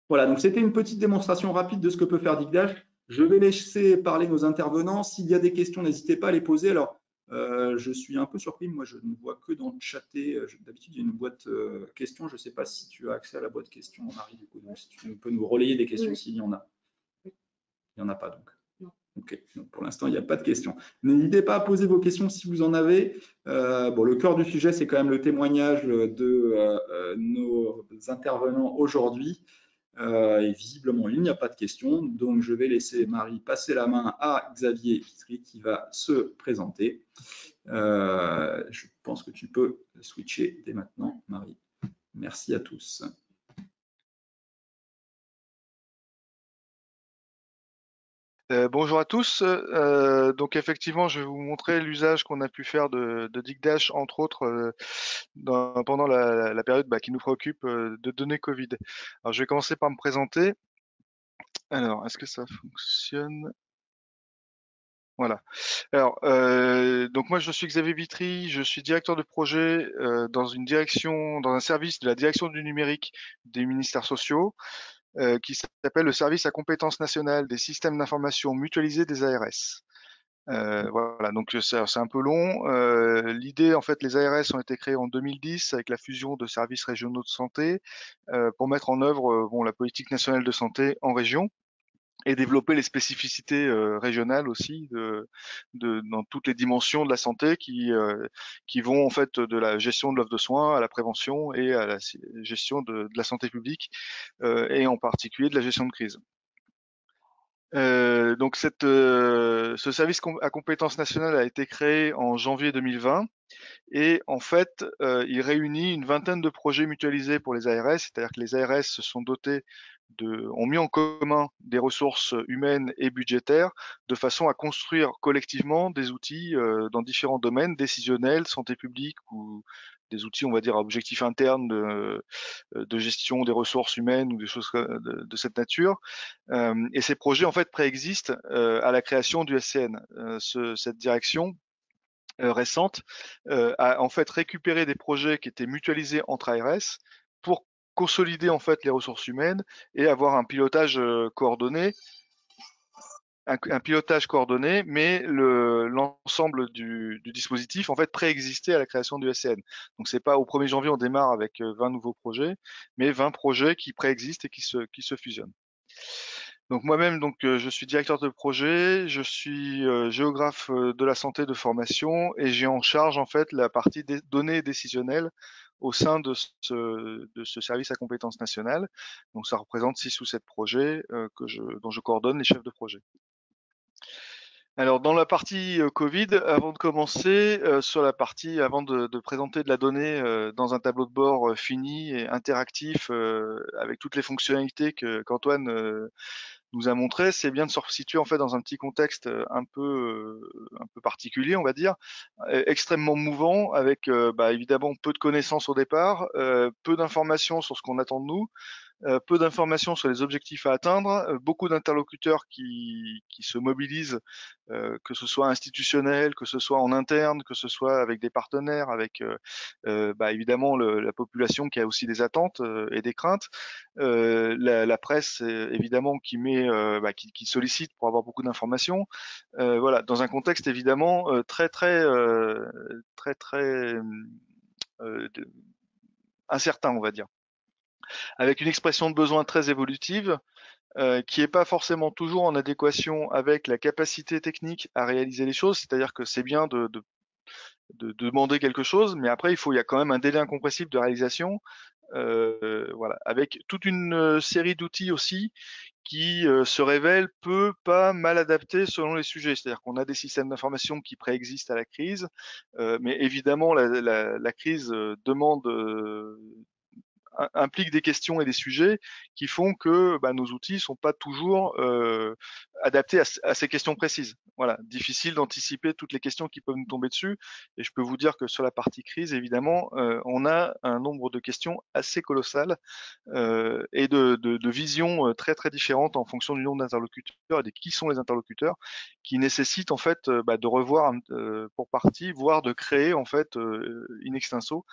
Voilà, donc c'était une petite démonstration rapide de ce que peut faire Digdash. Je vais laisser parler nos intervenants. S'il y a des questions, n'hésitez pas à les poser. Alors, je suis un peu surpris, moi je ne vois que dans le chatter. D'habitude, il y a une boîte questions. Je ne sais pas si tu as accès à la boîte questions, Marie, du coup, donc si tu peux nous relayer des questions s'il y en a. Il n'y en a pas donc. Ok, donc pour l'instant, il n'y a pas de questions. N'hésitez pas à poser vos questions si vous en avez. Bon, le cœur du sujet, c'est quand même le témoignage de nos intervenants aujourd'hui. Et visiblement, il n'y a pas de questions. Donc, je vais laisser Marie passer la main à Xavier Vitry qui va se présenter. Je pense que tu peux switcher dès maintenant, Marie. Merci à tous. Bonjour à tous. Donc effectivement, je vais vous montrer l'usage qu'on a pu faire de Digdash, entre autres, pendant la période qui nous préoccupe de données Covid. Alors je vais commencer par me présenter. Alors, est-ce que ça fonctionne? Voilà. Alors, donc moi je suis Xavier Vitry, je suis directeur de projet dans un service de la direction du numérique des ministères sociaux. Qui s'appelle le service à compétence nationale des systèmes d'information mutualisés des ARS. Voilà, donc c'est un peu long. L'idée, en fait, les ARS ont été créés en 2010 avec la fusion de services régionaux de santé pour mettre en œuvre la politique nationale de santé en région et développer les spécificités régionales aussi dans toutes les dimensions de la santé qui vont en fait de la gestion de l'offre de soins à la prévention et à la gestion de la santé publique et en particulier de la gestion de crise. Donc ce service à compétence nationale a été créé en janvier 2020 et en fait il réunit une vingtaine de projets mutualisés pour les ARS, c'est-à-dire que les ARS se sont dotés ont mis en commun des ressources humaines et budgétaires de façon à construire collectivement des outils dans différents domaines décisionnels, santé publique ou des outils, on va dire, à objectif interne de gestion des ressources humaines ou des choses de cette nature. Et ces projets, en fait, préexistent à la création du SCN. Cette direction récente, a en fait récupéré des projets qui étaient mutualisés entre ARS pour consolider en fait les ressources humaines et avoir un pilotage coordonné, un pilotage coordonné, mais l'ensemble du dispositif en fait préexistait à la création du SCN. Donc c'est pas au 1er janvier on démarre avec 20 nouveaux projets, mais 20 projets qui préexistent et qui se fusionnent. Donc moi-même, je suis directeur de projet, je suis géographe de la santé de formation et j'ai en charge en fait la partie des données décisionnelles au sein de ce service à compétences nationales. Donc ça représente 6 ou 7 projets dont je coordonne les chefs de projet. Alors dans la partie Covid, avant de commencer, sur la partie, avant de présenter de la donnée dans un tableau de bord fini et interactif avec toutes les fonctionnalités qu'Antoine nous a montré, c'est bien de se resituer en fait dans un petit contexte un peu particulier, on va dire, extrêmement mouvant, avec évidemment peu de connaissances au départ, peu d'informations sur ce qu'on attend de nous, peu d'informations sur les objectifs à atteindre, beaucoup d'interlocuteurs qui se mobilisent, que ce soit institutionnel, que ce soit en interne, que ce soit avec des partenaires, avec évidemment la population qui a aussi des attentes et des craintes, la presse évidemment qui sollicite pour avoir beaucoup d'informations, voilà, dans un contexte évidemment très incertain, on va dire, avec une expression de besoin très évolutive, qui n'est pas forcément toujours en adéquation avec la capacité technique à réaliser les choses. C'est-à-dire que c'est bien de demander quelque chose, mais après il y a quand même un délai incompressible de réalisation, voilà, avec toute une série d'outils aussi qui se révèlent peu, pas mal adaptés selon les sujets. C'est-à-dire qu'on a des systèmes d'information qui préexistent à la crise, mais évidemment la crise demande implique des questions et des sujets qui font que nos outils sont pas toujours adaptés à ces questions précises. Voilà, difficile d'anticiper toutes les questions qui peuvent nous tomber dessus. Et je peux vous dire que sur la partie crise, évidemment, on a un nombre de questions assez colossal et de visions très très différentes en fonction du nombre d'interlocuteurs et de qui sont les interlocuteurs, qui nécessitent en fait de revoir pour partie, voire de créer en fait in extenso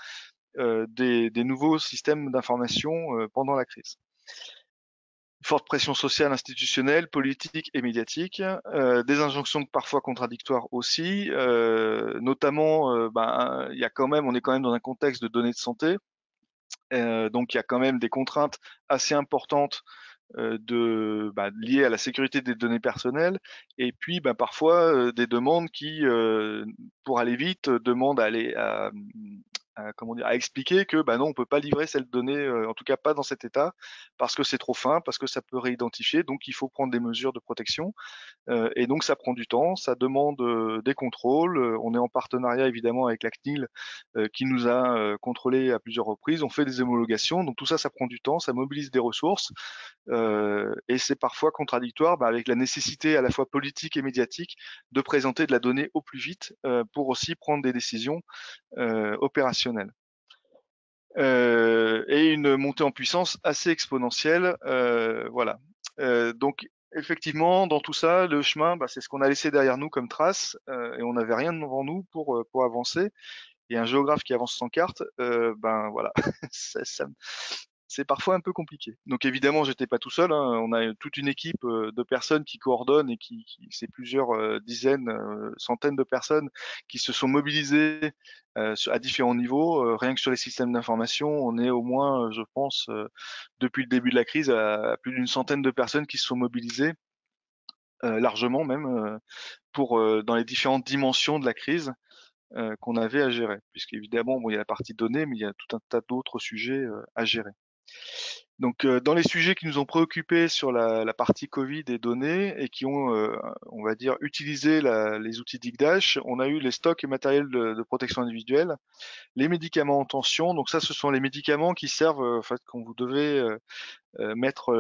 des nouveaux systèmes d'information pendant la crise. Forte pression sociale, institutionnelle, politique et médiatique, des injonctions parfois contradictoires aussi, notamment, on est quand même dans un contexte de données de santé, donc il y a quand même des contraintes assez importantes liées à la sécurité des données personnelles, et puis parfois des demandes qui, pour aller vite, demandent à expliquer que non, on peut pas livrer cette donnée, en tout cas pas dans cet état, parce que c'est trop fin, parce que ça peut réidentifier, donc il faut prendre des mesures de protection. Et donc ça prend du temps, ça demande des contrôles. On est en partenariat évidemment avec la CNIL qui nous a contrôlé à plusieurs reprises. On fait des homologations, donc tout ça, ça prend du temps, ça mobilise des ressources et c'est parfois contradictoire avec la nécessité à la fois politique et médiatique de présenter de la donnée au plus vite pour aussi prendre des décisions opérationnelles. Et une montée en puissance assez exponentielle, voilà. Donc effectivement, dans tout ça, le chemin, c'est ce qu'on a laissé derrière nous comme trace, et on n'avait rien devant nous pour avancer. Et un géographe qui avance sans carte, voilà, c'est parfois un peu compliqué. Donc évidemment, j'étais pas tout seul, hein. On a toute une équipe de personnes qui coordonnent et c'est plusieurs dizaines, centaines de personnes qui se sont mobilisées à différents niveaux. Rien que sur les systèmes d'information, on est au moins, je pense, depuis le début de la crise, à plus d'une centaine de personnes qui se sont mobilisées, largement même, pour dans les différentes dimensions de la crise qu'on avait à gérer. Puisqu'évidemment, il y a la partie données, mais il y a tout un tas d'autres sujets à gérer. Donc, dans les sujets qui nous ont préoccupés sur la partie Covid et données et qui ont, on va dire, utilisé les outils d'IGDASH, on a eu les stocks et matériels de protection individuelle, les médicaments en tension. Donc ça, ce sont les médicaments qui servent, en fait, quand vous devez mettre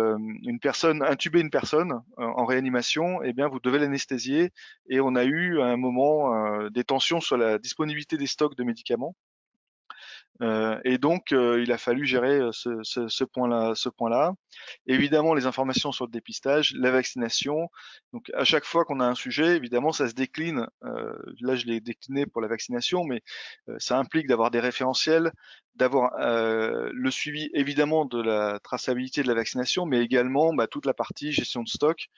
intuber une personne en réanimation, eh bien, vous devez l'anesthésier. Et on a eu à un moment des tensions sur la disponibilité des stocks de médicaments. Et donc, il a fallu gérer ce point-là. Évidemment, les informations sur le dépistage, la vaccination. Donc, à chaque fois qu'on a un sujet, évidemment, ça se décline. Là, je l'ai décliné pour la vaccination, mais ça implique d'avoir des référentiels, d'avoir le suivi, évidemment, de la traçabilité de la vaccination, mais également toute la partie gestion de stock,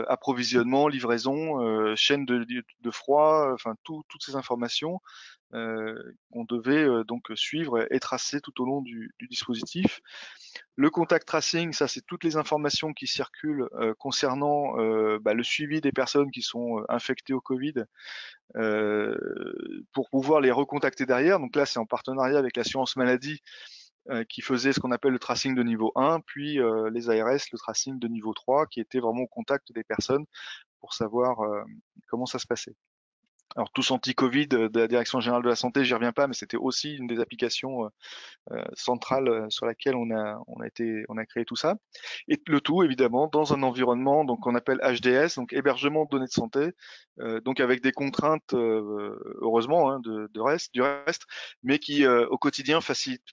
approvisionnement, livraison, chaîne de froid, enfin, toutes ces informations qu'on devait donc suivre et tracer tout au long du dispositif. Le contact tracing, ça c'est toutes les informations qui circulent concernant le suivi des personnes qui sont infectées au Covid pour pouvoir les recontacter derrière. Donc là c'est en partenariat avec l'assurance maladie qui faisait ce qu'on appelle le tracing de niveau 1, puis les ARS, le tracing de niveau 3, qui était vraiment au contact des personnes pour savoir comment ça se passait. Alors tous anti-Covid de la Direction générale de la santé, j'y reviens pas, mais c'était aussi une des applications centrales sur laquelle on a créé tout ça. Et le tout évidemment dans un environnement donc qu'on appelle HDS, donc hébergement de données de santé, donc avec des contraintes heureusement du reste, mais qui au quotidien facilitent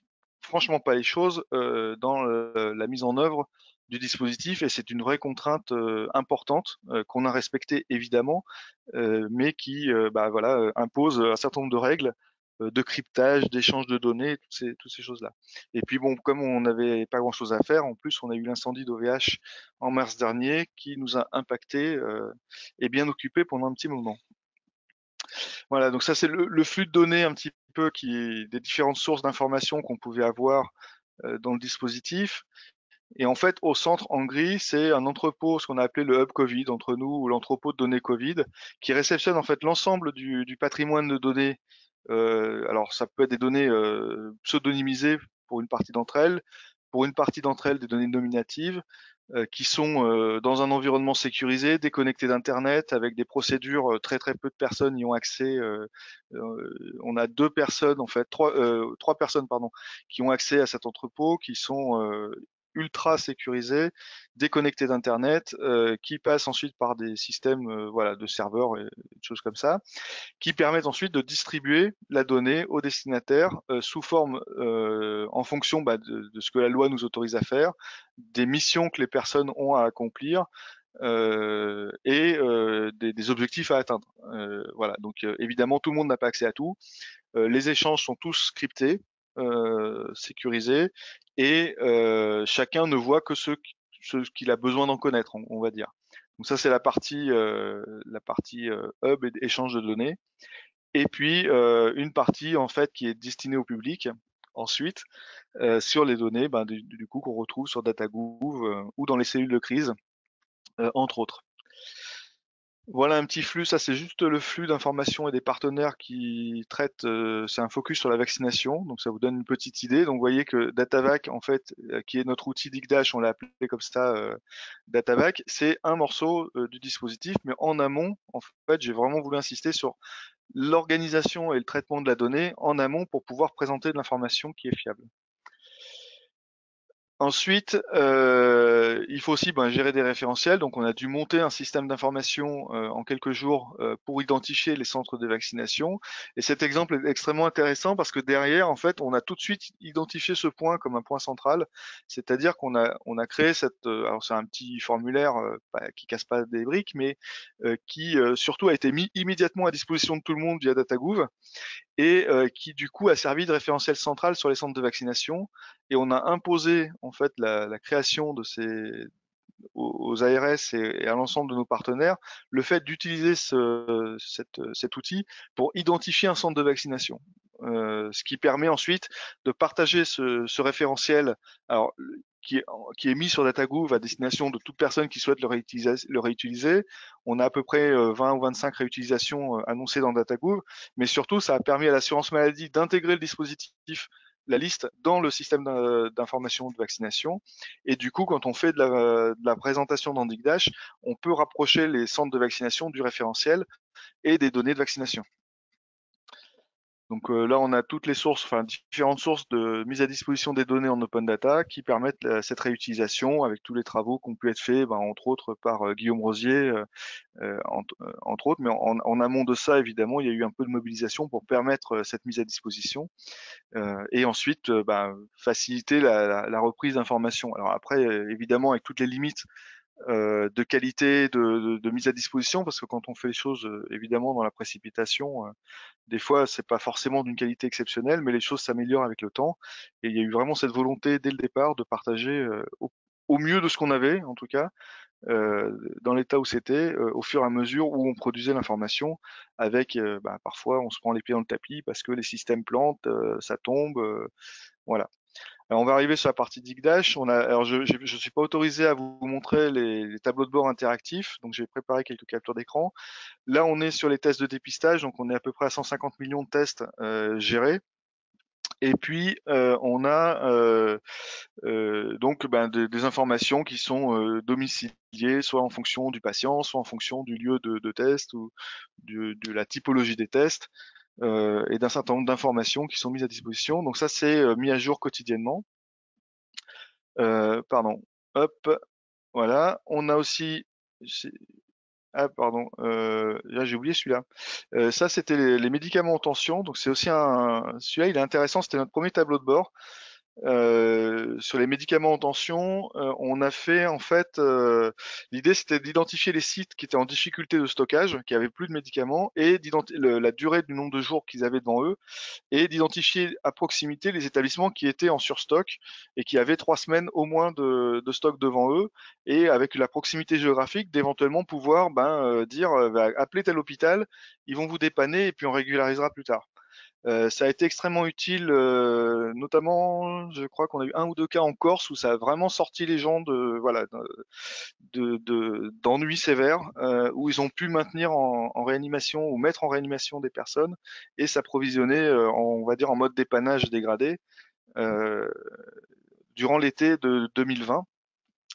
franchement pas les choses dans la mise en œuvre du dispositif et c'est une vraie contrainte importante qu'on a respectée évidemment, mais qui impose un certain nombre de règles de cryptage, d'échange de données, toutes ces choses-là. Et puis bon, comme on n'avait pas grand-chose à faire, en plus on a eu l'incendie d'OVH en mars dernier qui nous a impacté et bien occupé pendant un petit moment. Voilà, donc ça c'est le flux de données un petit peu des différentes sources d'informations qu'on pouvait avoir dans le dispositif. Et en fait, au centre, en gris, c'est un entrepôt, ce qu'on a appelé le hub Covid entre nous, ou l'entrepôt de données Covid, qui réceptionne en fait l'ensemble du patrimoine de données. Alors, ça peut être des données pseudonymisées pour une partie d'entre elles, pour une partie d'entre elles des données nominatives, qui sont dans un environnement sécurisé, déconnecté d'Internet, avec des procédures, très très peu de personnes y ont accès. On a deux personnes, en fait, trois personnes, pardon, qui ont accès à cet entrepôt, qui sont ultra sécurisés, déconnectés d'Internet, qui passent ensuite par des systèmes de serveurs et des choses comme ça, qui permettent ensuite de distribuer la donnée aux destinataires sous forme, en fonction de ce que la loi nous autorise à faire, des missions que les personnes ont à accomplir et des objectifs à atteindre. Voilà, donc évidemment tout le monde n'a pas accès à tout. Les échanges sont tous scriptés, sécurisés, et chacun ne voit que ce qu'il a besoin d'en connaître, on va dire. Donc ça c'est la partie hub et échange de données. Et puis une partie en fait qui est destinée au public ensuite sur les données du coup qu'on retrouve sur DataGouv ou dans les cellules de crise entre autres. Voilà un petit flux, ça c'est juste le flux d'informations et des partenaires qui traitent, c'est un focus sur la vaccination, donc ça vous donne une petite idée. Donc vous voyez que Datavac, en fait, qui est notre outil DigDash, on l'a appelé comme ça, Datavac, c'est un morceau du dispositif, mais en amont, en fait, j'ai vraiment voulu insister sur l'organisation et le traitement de la donnée en amont pour pouvoir présenter de l'information qui est fiable. Ensuite, il faut aussi gérer des référentiels. Donc, on a dû monter un système d'information en quelques jours pour identifier les centres de vaccination. Et cet exemple est extrêmement intéressant parce que derrière, en fait, on a tout de suite identifié ce point comme un point central. C'est-à-dire qu'on a créé alors c'est un petit formulaire qui casse pas des briques, mais qui surtout a été mis immédiatement à disposition de tout le monde via DataGouv et qui du coup a servi de référentiel central sur les centres de vaccination. Et on a imposé en fait la création de aux ARS et à l'ensemble de nos partenaires le fait d'utiliser cet outil pour identifier un centre de vaccination. Ce qui permet ensuite de partager ce référentiel alors, qui est mis sur DataGouv à destination de toute personne qui souhaite le réutiliser. On a à peu près 20 ou 25 réutilisations annoncées dans DataGouv, mais surtout ça a permis à l'assurance maladie d'intégrer le dispositif, la liste, dans le système d'information de vaccination. Et du coup, quand on fait de la présentation dans DigDash, on peut rapprocher les centres de vaccination du référentiel et des données de vaccination. Donc là, on a toutes les sources, enfin différentes sources de mise à disposition des données en open data qui permettent cette réutilisation avec tous les travaux qui ont pu être faits, entre autres par Guillaume Rosier, entre autres. Mais en amont de ça, évidemment, il y a eu un peu de mobilisation pour permettre cette mise à disposition et ensuite faciliter la reprise d'informations. Alors après, évidemment, avec toutes les limites de qualité de mise à disposition, parce que quand on fait les choses évidemment dans la précipitation, des fois c'est pas forcément d'une qualité exceptionnelle, mais les choses s'améliorent avec le temps. Et il y a eu vraiment cette volonté dès le départ de partager au mieux de ce qu'on avait, en tout cas, dans l'état où c'était, au fur et à mesure où on produisait l'information, avec parfois on se prend les pieds dans le tapis parce que les systèmes plantent, ça tombe, voilà. Alors, on va arriver sur la partie Digdash. Alors je suis pas autorisé à vous montrer les tableaux de bord interactifs, donc j'ai préparé quelques captures d'écran. Là, on est sur les tests de dépistage, donc on est à peu près à 150 millions de tests gérés. Et puis on a donc des informations qui sont domiciliées, soit en fonction du patient, soit en fonction du lieu de test ou de la typologie des tests, et d'un certain nombre d'informations qui sont mises à disposition. Donc ça, c'est mis à jour quotidiennement. Pardon. Hop, voilà. On a aussi, ah pardon, là j'ai oublié celui-là. Ça, c'était les médicaments en tension. Donc c'est aussi celui-là, il est intéressant. C'était notre premier tableau de bord. Sur les médicaments en tension, on a fait en fait, l'idée c'était d'identifier les sites qui étaient en difficulté de stockage, qui avaient plus de médicaments, et la durée du nombre de jours qu'ils avaient devant eux, et d'identifier à proximité les établissements qui étaient en surstock et qui avaient 3 semaines au moins de stock devant eux, et avec la proximité géographique d'éventuellement pouvoir dire appelez tel hôpital, ils vont vous dépanner et puis on régularisera plus tard. Ça a été extrêmement utile, notamment, je crois qu'on a eu 1 ou 2 cas en Corse où ça a vraiment sorti les gens d'ennuis sévères, où ils ont pu maintenir en réanimation ou mettre en réanimation des personnes et s'approvisionner, on va dire, en mode dépannage dégradé euh, durant l'été de 2020.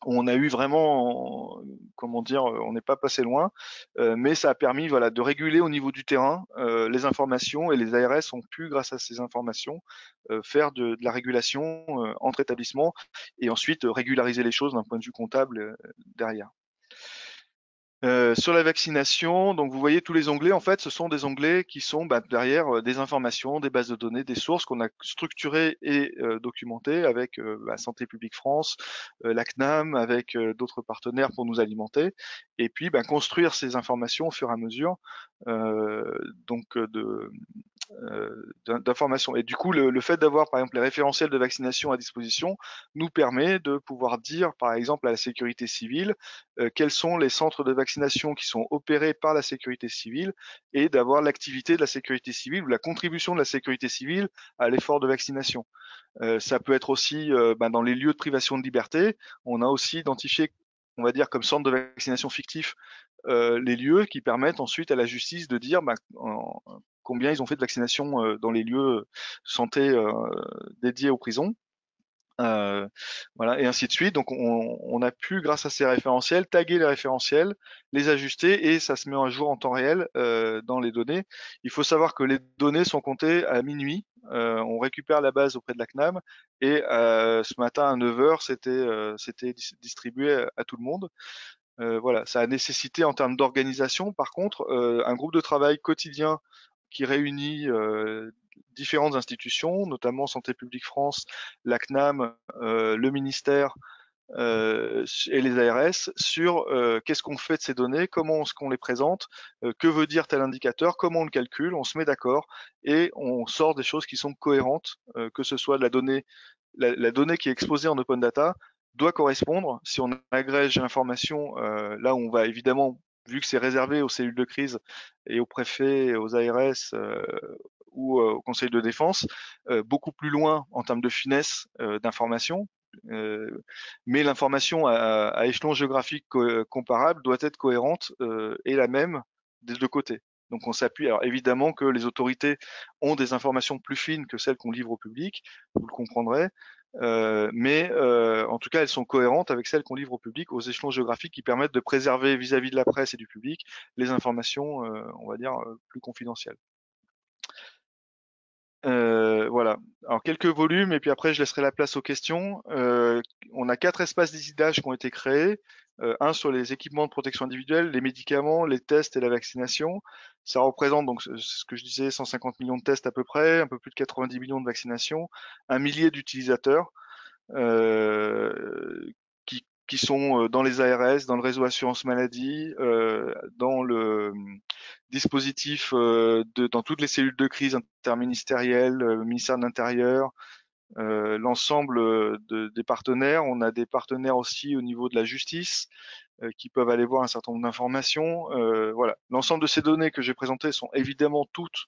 On a eu vraiment, comment dire, on n'est pas passé loin, mais ça a permis de réguler au niveau du terrain les informations, et les ARS ont pu, grâce à ces informations, faire de la régulation entre établissements et ensuite régulariser les choses d'un point de vue comptable derrière. Sur la vaccination, donc vous voyez tous les onglets, en fait, ce sont des onglets qui sont derrière des informations, des bases de données, des sources qu'on a structurées et documentées avec Santé publique France, la CNAM, avec d'autres partenaires pour nous alimenter, et puis construire ces informations au fur et à mesure, donc d'informations. Et du coup, le fait d'avoir, par exemple, les référentiels de vaccination à disposition nous permet de pouvoir dire, par exemple, à la sécurité civile, quels sont les centres de vaccination qui sont opérés par la sécurité civile, et d'avoir l'activité de la sécurité civile ou la contribution de la sécurité civile à l'effort de vaccination. Ça peut être aussi dans les lieux de privation de liberté. On a aussi identifié, on va dire, comme centre de vaccination fictif, les lieux qui permettent ensuite à la justice de dire combien ils ont fait de vaccination dans les lieux santé dédiés aux prisons. Voilà, et ainsi de suite. Donc on a pu, grâce à ces référentiels, taguer les référentiels, les ajuster, et ça se met à jour en temps réel dans les données. Il faut savoir que les données sont comptées à minuit. On récupère la base auprès de la CNAM, et ce matin à 9h, c'était distribué à tout le monde. Voilà, ça a nécessité en termes d'organisation, par contre, un groupe de travail quotidien qui réunit différentes institutions, notamment Santé publique France, la CNAM, le ministère et les ARS, sur qu'est-ce qu'on fait de ces données, comment est-ce qu'on les présente, que veut dire tel indicateur, comment on le calcule, on se met d'accord et on sort des choses qui sont cohérentes, que ce soit de la donnée, la donnée qui est exposée en open data doit correspondre. Si on agrège l'information, là on va évidemment, vu que c'est réservé aux cellules de crise et aux préfets, aux ARS ou au Conseil de défense, beaucoup plus loin en termes de finesse d'information. Mais l'information à échelon géographique comparable doit être cohérente et la même des deux côtés. Donc on s'appuie. Alors évidemment que les autorités ont des informations plus fines que celles qu'on livre au public, vous le comprendrez, mais en tout cas elles sont cohérentes avec celles qu'on livre au public aux échelons géographiques qui permettent de préserver vis-à-vis de la presse et du public les informations, on va dire, plus confidentielles. Voilà. Alors quelques volumes et puis après je laisserai la place aux questions. On a 4 espaces d'ISIDH qui ont été créés. Un sur les équipements de protection individuelle, les médicaments, les tests et la vaccination. Ça représente donc ce que je disais 150 millions de tests à peu près, un peu plus de 90 millions de vaccinations, un millier d'utilisateurs qui sont dans les ARS, dans le réseau assurance maladie, dans le dispositif dans toutes les cellules de crise interministérielles, ministère de l'Intérieur, l'ensemble des partenaires. On a des partenaires aussi au niveau de la justice qui peuvent aller voir un certain nombre d'informations. Voilà. L'ensemble de ces données que j'ai présentées sont évidemment toutes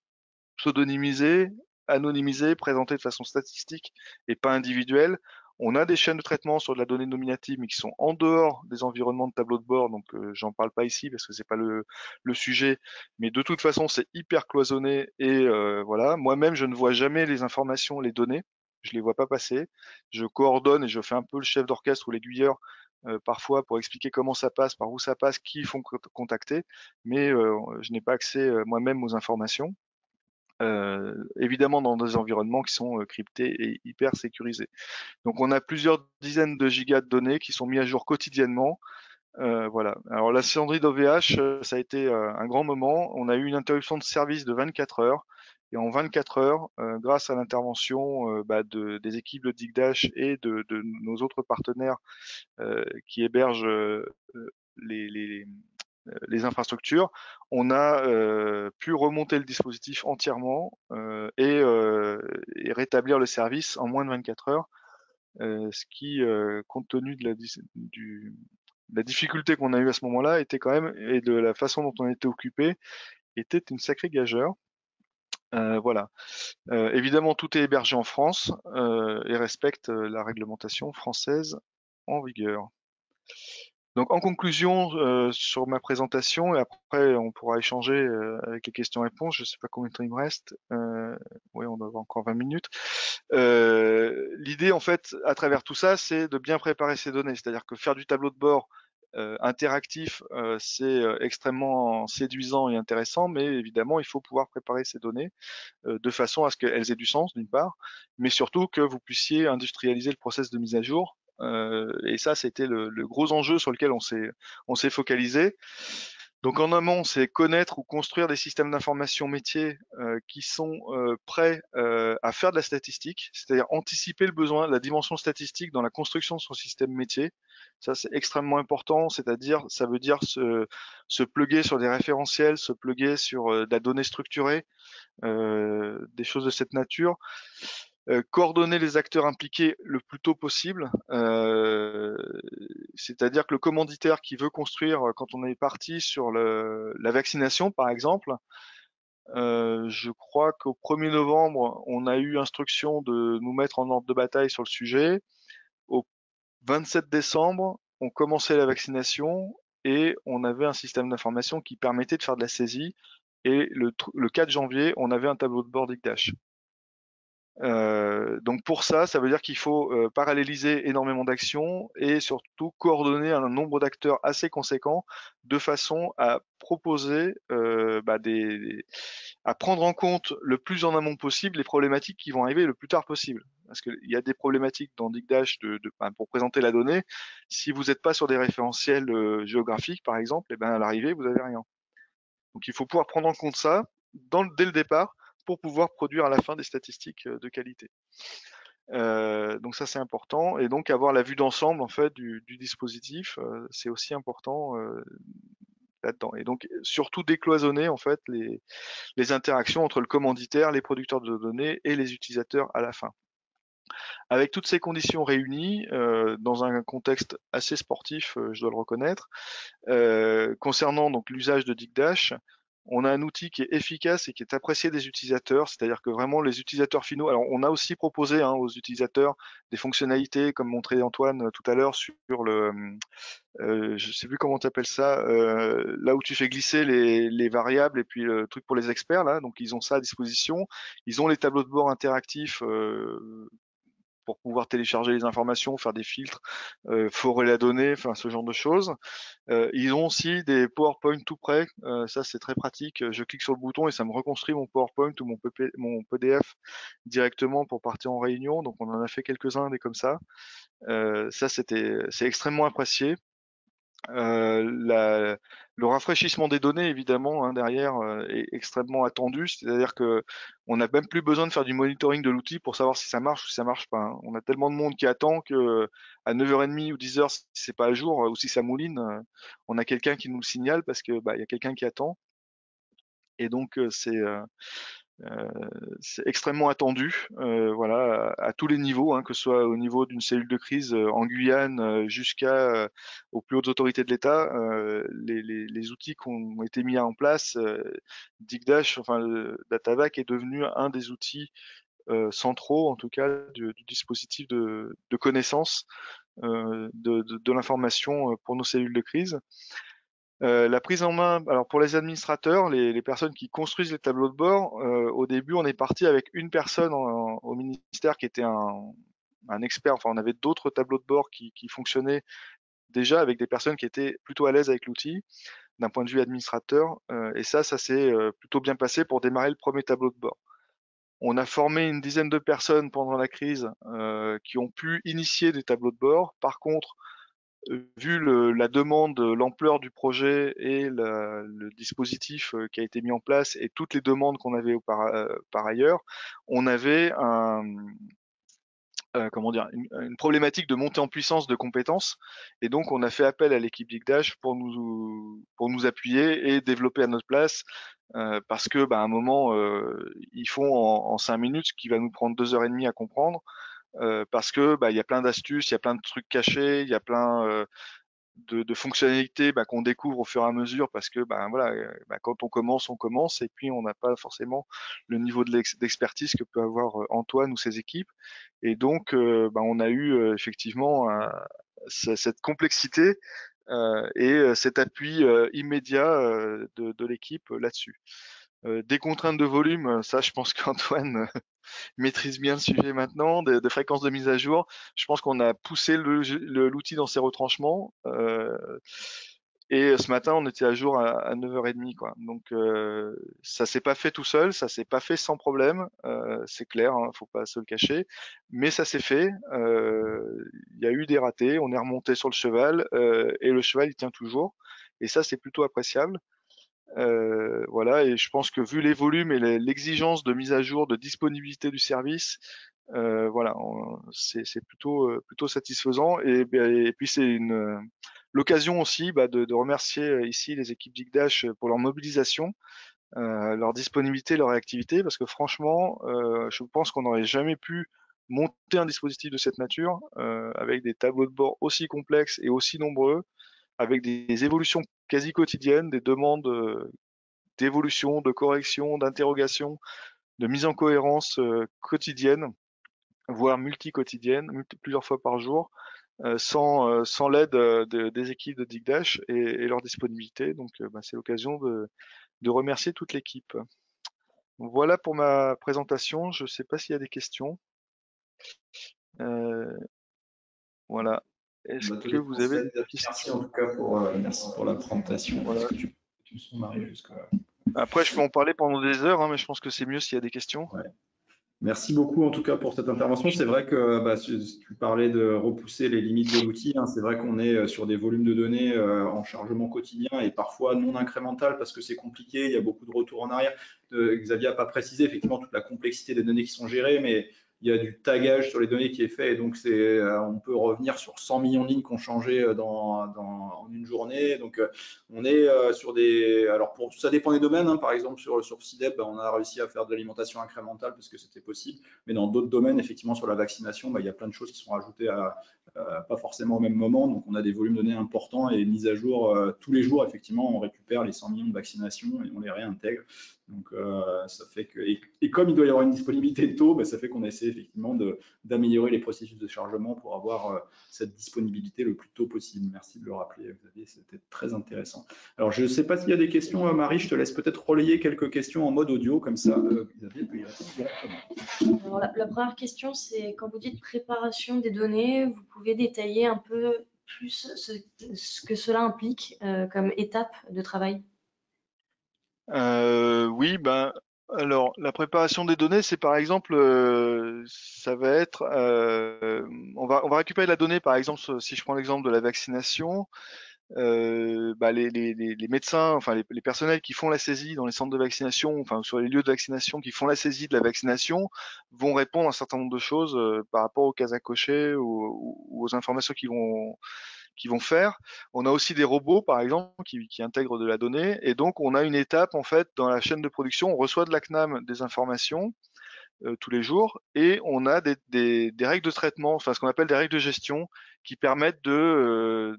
pseudonymisées, anonymisées, présentées de façon statistique et pas individuelle. On a des chaînes de traitement sur de la donnée nominative, mais qui sont en dehors des environnements de tableau de bord, donc j'en parle pas ici parce que c'est pas le sujet. Mais de toute façon, c'est hyper cloisonné et voilà. Moi-même, je ne vois jamais les informations, les données. Je les vois pas passer. Je coordonne et je fais un peu le chef d'orchestre ou l'aiguilleur parfois pour expliquer comment ça passe, par où ça passe, qui il faut contacter. Mais je n'ai pas accès moi-même aux informations. Évidemment dans des environnements qui sont cryptés et hyper sécurisés. Donc on a plusieurs dizaines de gigas de données qui sont mis à jour quotidiennement. Voilà. Alors la cendrie d'OVH, ça a été un grand moment. On a eu une interruption de service de 24 heures. Et en 24 heures, grâce à l'intervention des équipes de DigDash et de nos autres partenaires qui hébergent les infrastructures, on a pu remonter le dispositif entièrement et rétablir le service en moins de 24 heures, ce qui, compte tenu de la difficulté qu'on a eue à ce moment-là, était quand même, et de la façon dont on était occupé, était une sacrée gageure. Voilà. Évidemment, tout est hébergé en France et respecte la réglementation française en vigueur. Donc en conclusion sur ma présentation, et après on pourra échanger avec les questions-réponses, je ne sais pas combien de temps il me reste, oui on doit avoir encore 20 minutes. L'idée en fait à travers tout ça, c'est de bien préparer ces données, c'est-à-dire que faire du tableau de bord interactif, c'est extrêmement séduisant et intéressant, mais évidemment il faut pouvoir préparer ces données de façon à ce qu'elles aient du sens d'une part, mais surtout que vous puissiez industrialiser le process de mise à jour. Et ça, c'était le gros enjeu sur lequel on s'est focalisé. Donc en amont, c'est connaître ou construire des systèmes d'information métiers qui sont prêts à faire de la statistique, c'est-à-dire anticiper le besoin, la dimension statistique dans la construction de son système métier. Ça, c'est extrêmement important, c'est-à-dire, ça veut dire se plugger sur des référentiels, se plugger sur de la donnée structurée, des choses de cette nature. Coordonner les acteurs impliqués le plus tôt possible, c'est-à-dire que le commanditaire qui veut construire, quand on est parti sur la vaccination par exemple, je crois qu'au 1er novembre, on a eu instruction de nous mettre en ordre de bataille sur le sujet. Au 27 décembre, on commençait la vaccination et on avait un système d'information qui permettait de faire de la saisie. Et le 4 janvier, on avait un tableau de bord d'ICDASH. Donc pour ça, ça veut dire qu'il faut paralléliser énormément d'actions et surtout coordonner un nombre d'acteurs assez conséquent de façon à proposer, à prendre en compte le plus en amont possible les problématiques qui vont arriver le plus tard possible. Parce qu'il y a des problématiques dans DigDash pour présenter la donnée. Si vous n'êtes pas sur des référentiels géographiques, par exemple, et ben à l'arrivée, vous n'avez rien. Donc il faut pouvoir prendre en compte ça dès le départ pour pouvoir produire à la fin des statistiques de qualité. Donc ça c'est important, et donc avoir la vue d'ensemble en fait du dispositif, c'est aussi important là-dedans. Et donc surtout décloisonner en fait les interactions entre le commanditaire, les producteurs de données et les utilisateurs à la fin. Avec toutes ces conditions réunies, dans un contexte assez sportif, je dois le reconnaître, concernant donc l'usage de DigDash, on a un outil qui est efficace et qui est apprécié des utilisateurs, c'est-à-dire que vraiment les utilisateurs finaux. Alors on a aussi proposé aux utilisateurs des fonctionnalités, comme montrait Antoine tout à l'heure sur je sais plus comment tu appelles ça, là où tu fais glisser les variables et puis le truc pour les experts là. Donc ils ont ça à disposition. Ils ont les tableaux de bord interactifs pour pouvoir télécharger les informations, faire des filtres, forer la donnée, enfin ce genre de choses. Ils ont aussi des PowerPoint tout prêts, ça c'est très pratique. Je clique sur le bouton et ça me reconstruit mon PowerPoint ou mon PDF directement pour partir en réunion. Donc on en a fait quelques-uns des comme ça. Ça c'est extrêmement apprécié. Le rafraîchissement des données, évidemment, hein, derrière, est extrêmement attendu. C'est-à-dire que on n'a même plus besoin de faire du monitoring de l'outil pour savoir si ça marche ou si ça marche pas, hein. On a tellement de monde qui attend que à 9h30 ou 10h, si c'est pas à jour, ou si ça mouline, on a quelqu'un qui nous le signale parce que bah, il y a quelqu'un qui attend. Et donc c'est extrêmement attendu, voilà, à tous les niveaux, hein, que ce soit au niveau d'une cellule de crise en Guyane aux plus hautes autorités de l'État. Les outils qui ont été mis en place, Digdash, enfin Datavac est devenu un des outils centraux, en tout cas, du dispositif de connaissance de l'information pour nos cellules de crise. La prise en main, alors pour les administrateurs, les personnes qui construisent les tableaux de bord, au début, on est parti avec une personne au ministère qui était un expert. Enfin, on avait d'autres tableaux de bord qui fonctionnaient déjà avec des personnes qui étaient plutôt à l'aise avec l'outil d'un point de vue administrateur. Et ça s'est plutôt bien passé pour démarrer le premier tableau de bord. On a formé une dizaine de personnes pendant la crise qui ont pu initier des tableaux de bord. Par contre, vu la demande, l'ampleur du projet et le dispositif qui a été mis en place et toutes les demandes qu'on avait par ailleurs, on avait comment dire, une problématique de montée en puissance de compétences. Et donc, on a fait appel à l'équipe Digdash pour nous appuyer et développer à notre place. Parce que, bah, à un moment, ils font en 5 minutes ce qui va nous prendre 2h30 à comprendre. Parce que bah, il y a plein d'astuces, il y a plein de trucs cachés, il y a plein de fonctionnalités bah, qu'on découvre au fur et à mesure parce que bah, voilà, bah, quand on commence et puis on n'a pas forcément le niveau d'expertise que peut avoir Antoine ou ses équipes. Et donc, bah, on a eu effectivement cette complexité et cet appui immédiat de l'équipe là-dessus. Des contraintes de volume, ça je pense qu'Antoine maîtrise bien le sujet maintenant, de fréquence de mise à jour. Je pense qu'on a poussé l'outil dans ses retranchements. Et ce matin, on était à jour à 9h30, quoi. Donc, ça s'est pas fait tout seul, ça s'est pas fait sans problème, c'est clair, hein, faut pas se le cacher. Mais ça s'est fait. Il y a eu des ratés, on est remonté sur le cheval et le cheval il tient toujours. Et ça, c'est plutôt appréciable. Voilà, et je pense que vu les volumes et l'exigence de mise à jour, de disponibilité du service, voilà, c'est plutôt satisfaisant. Et puis c'est l'occasion aussi bah, de remercier ici les équipes Digdash pour leur mobilisation, leur disponibilité, leur réactivité, parce que franchement, je pense qu'on n'aurait jamais pu monter un dispositif de cette nature avec des tableaux de bord aussi complexes et aussi nombreux, avec des évolutions quasi quotidiennes, des demandes d'évolution, de correction, d'interrogation, de mise en cohérence quotidienne, voire multi-quotidienne, plusieurs fois par jour, sans l'aide des équipes de Digdash et leur disponibilité. Donc bah, c'est l'occasion de remercier toute l'équipe. Voilà pour ma présentation. Je ne sais pas s'il y a des questions. Voilà. Est-ce que vous avez des questions? Merci en tout cas merci pour la présentation. Voilà. Tu me sont mariés jusque-là. Après, je peux en parler pendant des heures, hein, mais je pense que c'est mieux s'il y a des questions. Ouais. Merci beaucoup en tout cas pour cette intervention. C'est vrai que bah, tu parlais de repousser les limites de l'outil, hein. C'est vrai qu'on est sur des volumes de données en chargement quotidien et parfois non incrémental parce que c'est compliqué, il y a beaucoup de retours en arrière. Xavier n'a pas précisé effectivement toute la complexité des données qui sont gérées, mais il y a du tagage sur les données qui est fait et donc on peut revenir sur 100 millions de lignes qui ont changé en une journée. Donc on est sur des… Alors ça dépend des domaines, hein. Par exemple sur CIDEP, on a réussi à faire de l'alimentation incrémentale parce que c'était possible, mais dans d'autres domaines, effectivement sur la vaccination, il y a plein de choses qui sont rajoutées pas forcément au même moment, donc on a des volumes de données importants et mises à jour tous les jours. Effectivement, on récupère les 100 millions de vaccinations et on les réintègre. Donc ça fait que, et comme il doit y avoir une disponibilité de taux, ça fait qu'on essaie effectivement d'améliorer les processus de chargement pour avoir cette disponibilité le plus tôt possible. Merci de le rappeler, Xavier, c'était très intéressant. Alors, je ne sais pas s'il y a des questions, Marie, je te laisse peut-être relayer quelques questions en mode audio, comme ça, Xavier peut y répondre directement. Alors, la première question, c'est quand vous dites préparation des données, vous pouvez détailler un peu plus ce que cela implique comme étape de travail? Oui, ben, alors la préparation des données, c'est par exemple, ça va être, on va récupérer la donnée, par exemple, si je prends l'exemple de la vaccination, bah, les médecins, enfin les personnels qui font la saisie dans les centres de vaccination, enfin sur les lieux de vaccination, qui font la saisie de la vaccination, vont répondre à un certain nombre de choses par rapport aux cases à cocher ou aux informations qu'ils vont faire. On a aussi des robots, par exemple, qui intègrent de la donnée. Et donc, on a une étape, en fait, dans la chaîne de production. On reçoit de la CNAM des informations tous les jours et on a des règles de traitement, enfin ce qu'on appelle des règles de gestion qui permettent de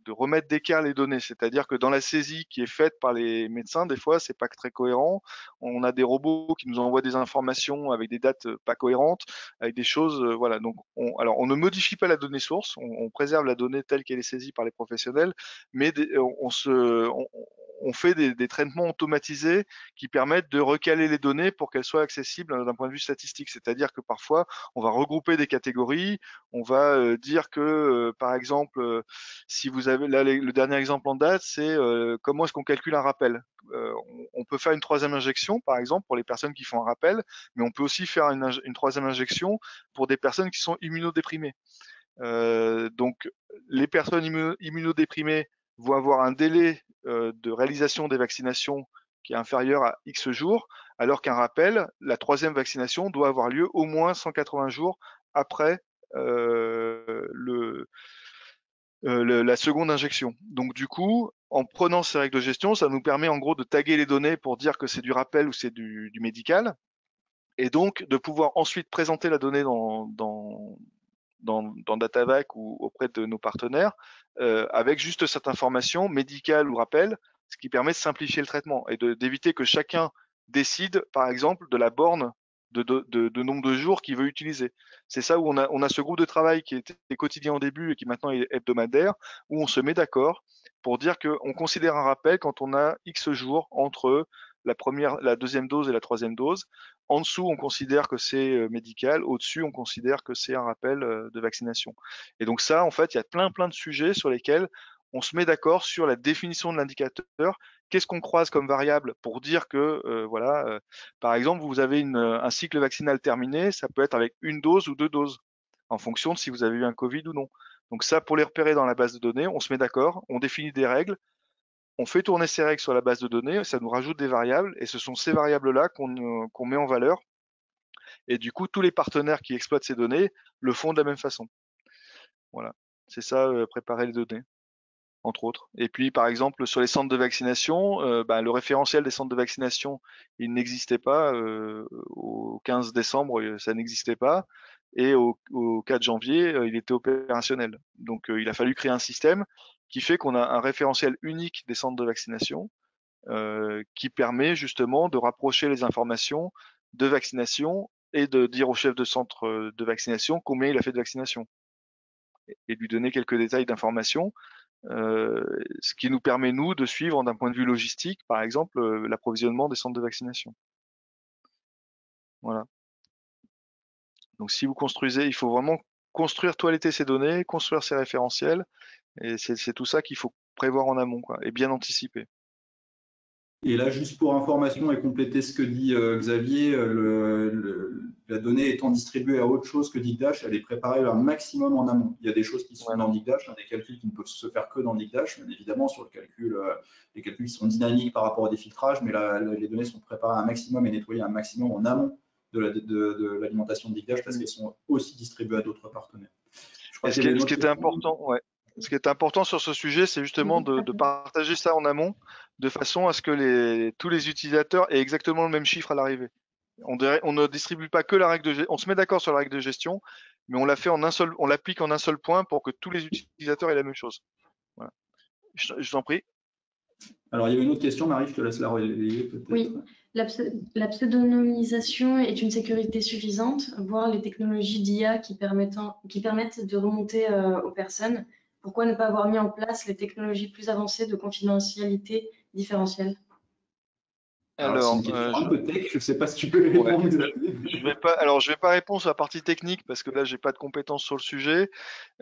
remettre d'équerre les données. C'est-à-dire que dans la saisie qui est faite par les médecins, des fois, c'est pas très cohérent. On a des robots qui nous envoient des informations avec des dates pas cohérentes, avec des choses, voilà. Donc, alors, on ne modifie pas la donnée source, on préserve la donnée telle qu'elle est saisie par les professionnels, mais on fait des traitements automatisés qui permettent de recaler les données pour qu'elles soient accessibles d'un point de vue statistique. C'est-à-dire que parfois, on va regrouper des catégories, on va dire que, par exemple, si vous avez là le dernier exemple en date, c'est comment est-ce qu'on calcule un rappel. On peut faire une troisième injection, par exemple, pour les personnes qui font un rappel, mais on peut aussi faire une troisième injection pour des personnes qui sont immunodéprimées. Donc, les personnes immunodéprimées vont avoir un délai de réalisation des vaccinations qui est inférieur à X jours, alors qu'un rappel, la troisième vaccination doit avoir lieu au moins 180 jours après la seconde injection. Donc du coup, en prenant ces règles de gestion, ça nous permet en gros de taguer les données pour dire que c'est du rappel ou c'est du médical, et donc de pouvoir ensuite présenter la donnée dans Datavac ou auprès de nos partenaires, avec juste cette information médicale ou rappel, ce qui permet de simplifier le traitement et d'éviter que chacun décide, par exemple, de la borne de nombre de jours qu'il veut utiliser. C'est ça où on a ce groupe de travail qui était quotidien au début et qui maintenant est hebdomadaire, où on se met d'accord pour dire qu'on considère un rappel quand on a X jours entre la deuxième dose et la troisième dose. En dessous, on considère que c'est médical. Au-dessus, on considère que c'est un rappel de vaccination. Et donc ça, en fait, il y a plein de sujets sur lesquels on se met d'accord sur la définition de l'indicateur. Qu'est-ce qu'on croise comme variable pour dire que, voilà, par exemple, vous avez un cycle vaccinal terminé, ça peut être avec une dose ou deux doses, en fonction de si vous avez eu un Covid ou non. Donc ça, pour les repérer dans la base de données, on se met d'accord, on définit des règles, on fait tourner ces règles sur la base de données, ça nous rajoute des variables, et ce sont ces variables-là qu'on met en valeur. Et du coup, tous les partenaires qui exploitent ces données le font de la même façon. Voilà, c'est ça, préparer les données, entre autres. Et puis, par exemple, sur les centres de vaccination, le référentiel des centres de vaccination, il n'existait pas au 15 décembre, ça n'existait pas. Et au 4 janvier, il était opérationnel. Donc, il a fallu créer un système qui fait qu'on a un référentiel unique des centres de vaccination qui permet justement de rapprocher les informations de vaccination et de dire au chef de centre de vaccination combien il a fait de vaccination et lui donner quelques détails d'information, ce qui nous permet, nous, de suivre d'un point de vue logistique, par exemple, l'approvisionnement des centres de vaccination. Voilà. Donc si vous construisez, il faut vraiment construire, toiletter ces données, construire ces référentiels, et c'est tout ça qu'il faut prévoir en amont, quoi, et bien anticiper. Et là, juste pour information et compléter ce que dit Xavier, la donnée étant distribuée à autre chose que Digdash, elle est préparée un maximum en amont. Il y a des choses qui sont dans Digdash, des calculs qui ne peuvent se faire que dans Digdash, bien évidemment, sur le calcul, les calculs sont dynamiques par rapport au défiltrage, mais les données sont préparées un maximum et nettoyées un maximum en amont de l'alimentation de Digdash parce qu'elles sont aussi distribuées à d'autres partenaires. Ce qui était important, ouais. Ce qui est important sur ce sujet, c'est justement de partager ça en amont, de façon à ce que tous les utilisateurs aient exactement le même chiffre à l'arrivée. On ne distribue pas que la règle de gestion, on se met d'accord sur la règle de gestion, mais on l'applique en un seul point pour que tous les utilisateurs aient la même chose. Voilà. Je t'en prie. Alors, il y avait une autre question, Marie, je te laisse la relayer peut-être. Oui, La pseudonymisation est une sécurité suffisante, voire les technologies d'IA qui permettent de remonter aux personnes. Pourquoi ne pas avoir mis en place les technologies plus avancées de confidentialité différentielle? Alors, c'est une Alors, question un peu tech, je ne sais pas si tu peux ouais, répondre, Xavier. je vais pas répondre sur la partie technique parce que là, j'ai pas de compétences sur le sujet.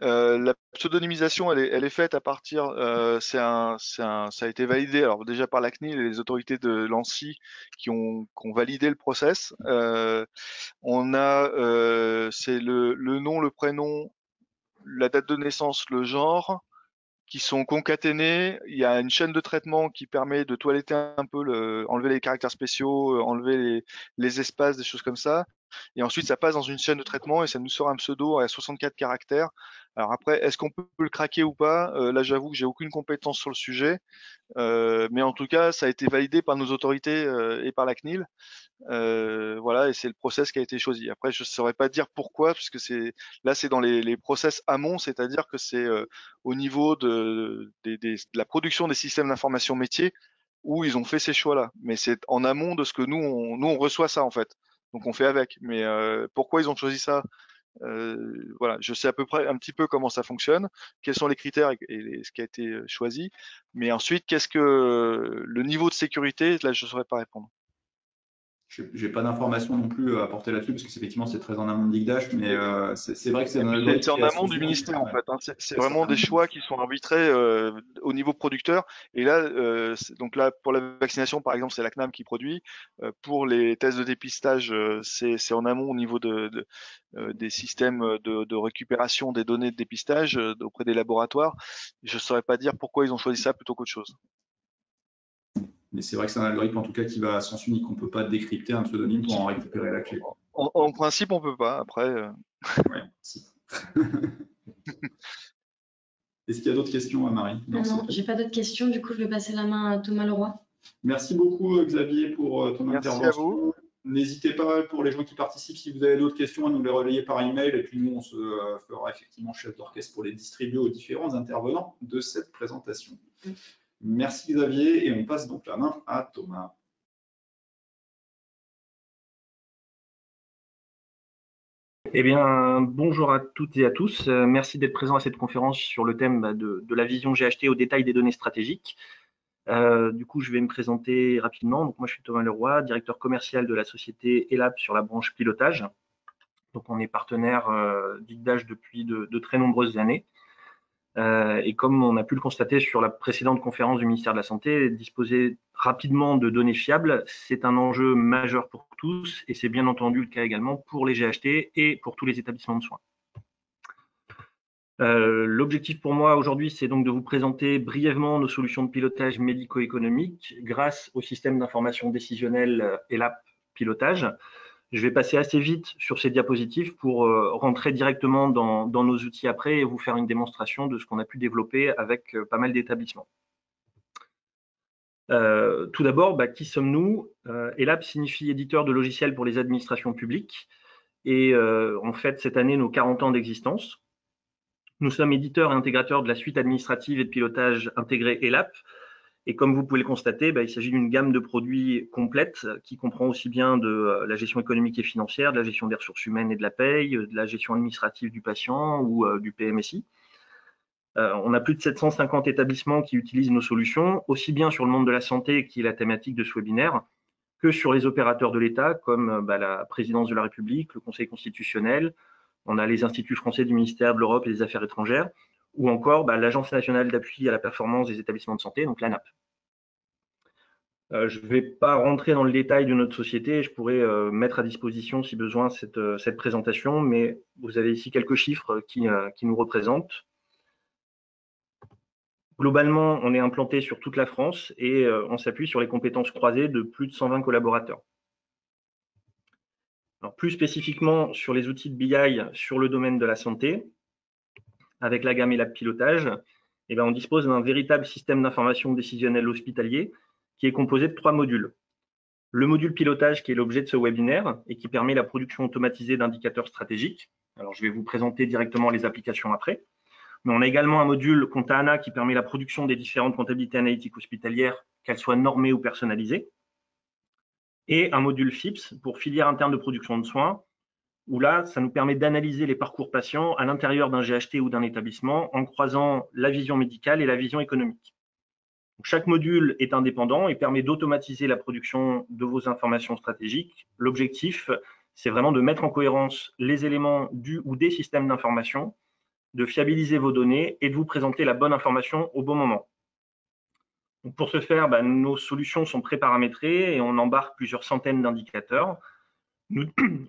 La pseudonymisation, elle est faite à partir, ça a été validé alors déjà par la CNIL et les autorités de l'ANSSI qui ont validé le process. On a, c'est le nom, le prénom, la date de naissance, le genre, qui sont concaténés. Il y a une chaîne de traitement qui permet de toiletter un peu, enlever les caractères spéciaux, enlever les espaces, des choses comme ça. Et ensuite, ça passe dans une chaîne de traitement et ça nous sort un pseudo à 64 caractères. Alors après, est-ce qu'on peut le craquer ou pas? Là, j'avoue que j'ai aucune compétence sur le sujet. Mais en tout cas, ça a été validé par nos autorités et par la CNIL. Voilà, et c'est le process qui a été choisi. Après, je ne saurais pas dire pourquoi, puisque c'est dans les process amont, c'est-à-dire que c'est au niveau de la production des systèmes d'information métier où ils ont fait ces choix-là. Mais c'est en amont de ce que nous on reçoit ça en fait. Donc on fait avec. Mais pourquoi ils ont choisi ça? Voilà, je sais à peu près un petit peu comment ça fonctionne, quels sont les critères et ce qui a été choisi. Mais ensuite, qu'est-ce que le niveau de sécurité? Là, je ne saurais pas répondre. Je n'ai pas d'informations non plus à apporter là-dessus, parce que effectivement, c'est très en amont de Digdash, mais c'est vrai que c'est un algorithme C'est qui en est amont du associé. ministère en Ouais, fait, hein. C'est c'est vraiment des certainement. choix qui sont arbitrés au niveau producteur. Et là, donc là pour la vaccination par exemple, c'est la CNAM qui produit. Pour les tests de dépistage, c'est en amont au niveau des systèmes de récupération des données de dépistage auprès des laboratoires. Je ne saurais pas dire pourquoi ils ont choisi ça plutôt qu'autre chose. Mais c'est vrai que c'est un algorithme en tout cas qui va à sens unique. On ne peut pas décrypter un pseudonyme pour en récupérer la clé. En principe, on peut pas. Après. Ouais, si. Est-ce qu'il y a d'autres questions à Marie? Non, j'ai pas d'autres questions. Du coup, je vais passer la main à Thomas Leroy. Merci beaucoup Xavier pour ton Merci à vous. intervention. N'hésitez pas pour les gens qui participent, si vous avez d'autres questions, à nous les relayer par email et puis nous on se fera effectivement chef d'orchestre pour les distribuer aux différents intervenants de cette présentation. Merci Xavier et on passe donc la main à Thomas. Eh bien, bonjour à toutes et à tous. Merci d'être présents à cette conférence sur le thème de la vision GHT au détail des données stratégiques. Du coup, je vais me présenter rapidement. Donc, moi, je suis Thomas Leroy, directeur commercial de la société ELAP sur la branche pilotage. Donc, on est partenaire d'IGDASH depuis de très nombreuses années. Et comme on a pu le constater sur la précédente conférence du ministère de la Santé, disposer rapidement de données fiables, c'est un enjeu majeur pour tous et c'est bien entendu le cas également pour les GHT et pour tous les établissements de soins. L'objectif pour moi aujourd'hui, c'est donc de vous présenter brièvement nos solutions de pilotage médico-économique grâce au système d'information décisionnelle ELAP Pilotage. Je vais passer assez vite sur ces diapositives pour rentrer directement dans nos outils après et vous faire une démonstration de ce qu'on a pu développer avec pas mal d'établissements. Tout d'abord, qui sommes-nous? ELAP signifie éditeur de logiciels pour les administrations publiques et on fête cette année nos 40 ans d'existence. Nous sommes éditeurs et intégrateurs de la suite administrative et de pilotage intégrée ELAP. Et comme vous pouvez le constater, il s'agit d'une gamme de produits complète qui comprend aussi bien de la gestion économique et financière, de la gestion des ressources humaines et de la paye, de la gestion administrative du patient ou du PMSI. On a plus de 750 établissements qui utilisent nos solutions, aussi bien sur le monde de la santé, qui est la thématique de ce webinaire, que sur les opérateurs de l'État, comme la présidence de la République, le Conseil constitutionnel. On a les instituts français du ministère de l'Europe et des Affaires étrangères, ou encore l'Agence nationale d'appui à la performance des établissements de santé, donc l'ANAP. Je ne vais pas rentrer dans le détail de notre société, je pourrais mettre à disposition si besoin cette présentation, mais vous avez ici quelques chiffres qui nous représentent. Globalement, on est implanté sur toute la France et on s'appuie sur les compétences croisées de plus de 120 collaborateurs. Alors, plus spécifiquement sur les outils de BI sur le domaine de la santé, avec la gamme ELAP Pilotage, on dispose d'un véritable système d'information décisionnelle hospitalier qui est composé de 3 modules. Le module pilotage qui est l'objet de ce webinaire et qui permet la production automatisée d'indicateurs stratégiques. Alors, je vais vous présenter directement les applications après. Mais on a également un module Compta ANA qui permet la production des différentes comptabilités analytiques hospitalières, qu'elles soient normées ou personnalisées. et un module FIPS pour filière interne de production de soins, où là, ça nous permet d'analyser les parcours patients à l'intérieur d'un GHT ou d'un établissement en croisant la vision médicale et la vision économique. Donc, chaque module est indépendant et permet d'automatiser la production de vos informations stratégiques. L'objectif, c'est vraiment de mettre en cohérence les éléments du ou des systèmes d'information, de fiabiliser vos données et de vous présenter la bonne information au bon moment. Donc, pour ce faire, nos solutions sont préparamétrées et on embarque plusieurs centaines d'indicateurs.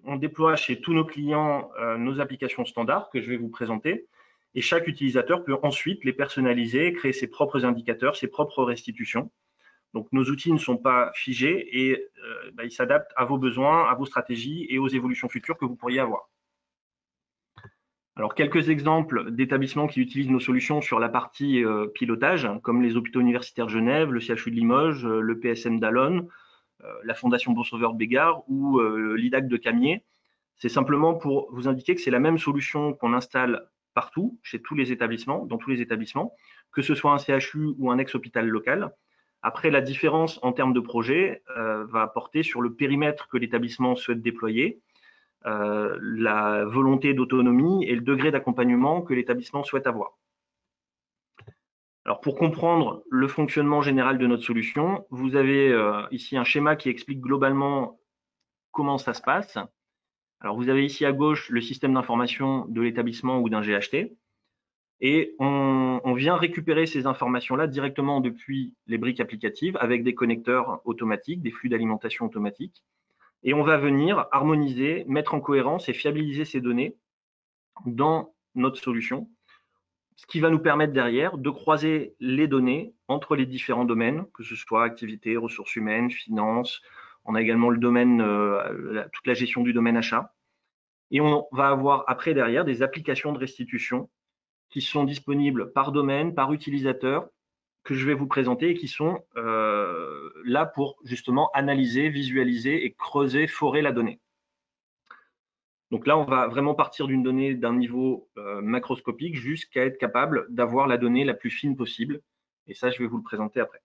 On déploie chez tous nos clients nos applications standards que je vais vous présenter et chaque utilisateur peut ensuite les personnaliser, créer ses propres indicateurs, ses propres restitutions. Donc nos outils ne sont pas figés et ils s'adaptent à vos besoins, à vos stratégies et aux évolutions futures que vous pourriez avoir. Alors quelques exemples d'établissements qui utilisent nos solutions sur la partie pilotage, comme les hôpitaux universitaires de Genève, le CHU de Limoges, le PSM d'Allonne, la Fondation Bon-Sauveur de Bégard ou l'IDAC de Camiers. C'est simplement pour vous indiquer que c'est la même solution qu'on installe partout, chez tous les établissements, dans tous les établissements, que ce soit un CHU ou un ex-hôpital local. Après, la différence en termes de projet va porter sur le périmètre que l'établissement souhaite déployer, la volonté d'autonomie et le degré d'accompagnement que l'établissement souhaite avoir. Alors, pour comprendre le fonctionnement général de notre solution, vous avez ici un schéma qui explique globalement comment ça se passe. Alors, vous avez ici à gauche le système d'information de l'établissement ou d'un GHT. Et on vient récupérer ces informations-là directement depuis les briques applicatives avec des connecteurs automatiques, des flux d'alimentation automatiques. Et on va venir harmoniser, mettre en cohérence et fiabiliser ces données dans notre solution, ce qui va nous permettre derrière de croiser les données entre les différents domaines, que ce soit activité, ressources humaines, finances. On a également le domaine, toute la gestion du domaine achat. Et on va avoir après derrière des applications de restitution qui sont disponibles par domaine, par utilisateur, que je vais vous présenter et qui sont là pour justement analyser, visualiser et creuser, forer la donnée. Donc là, on va vraiment partir d'une donnée d'un niveau macroscopique jusqu'à être capable d'avoir la donnée la plus fine possible. Et ça, je vais vous le présenter après.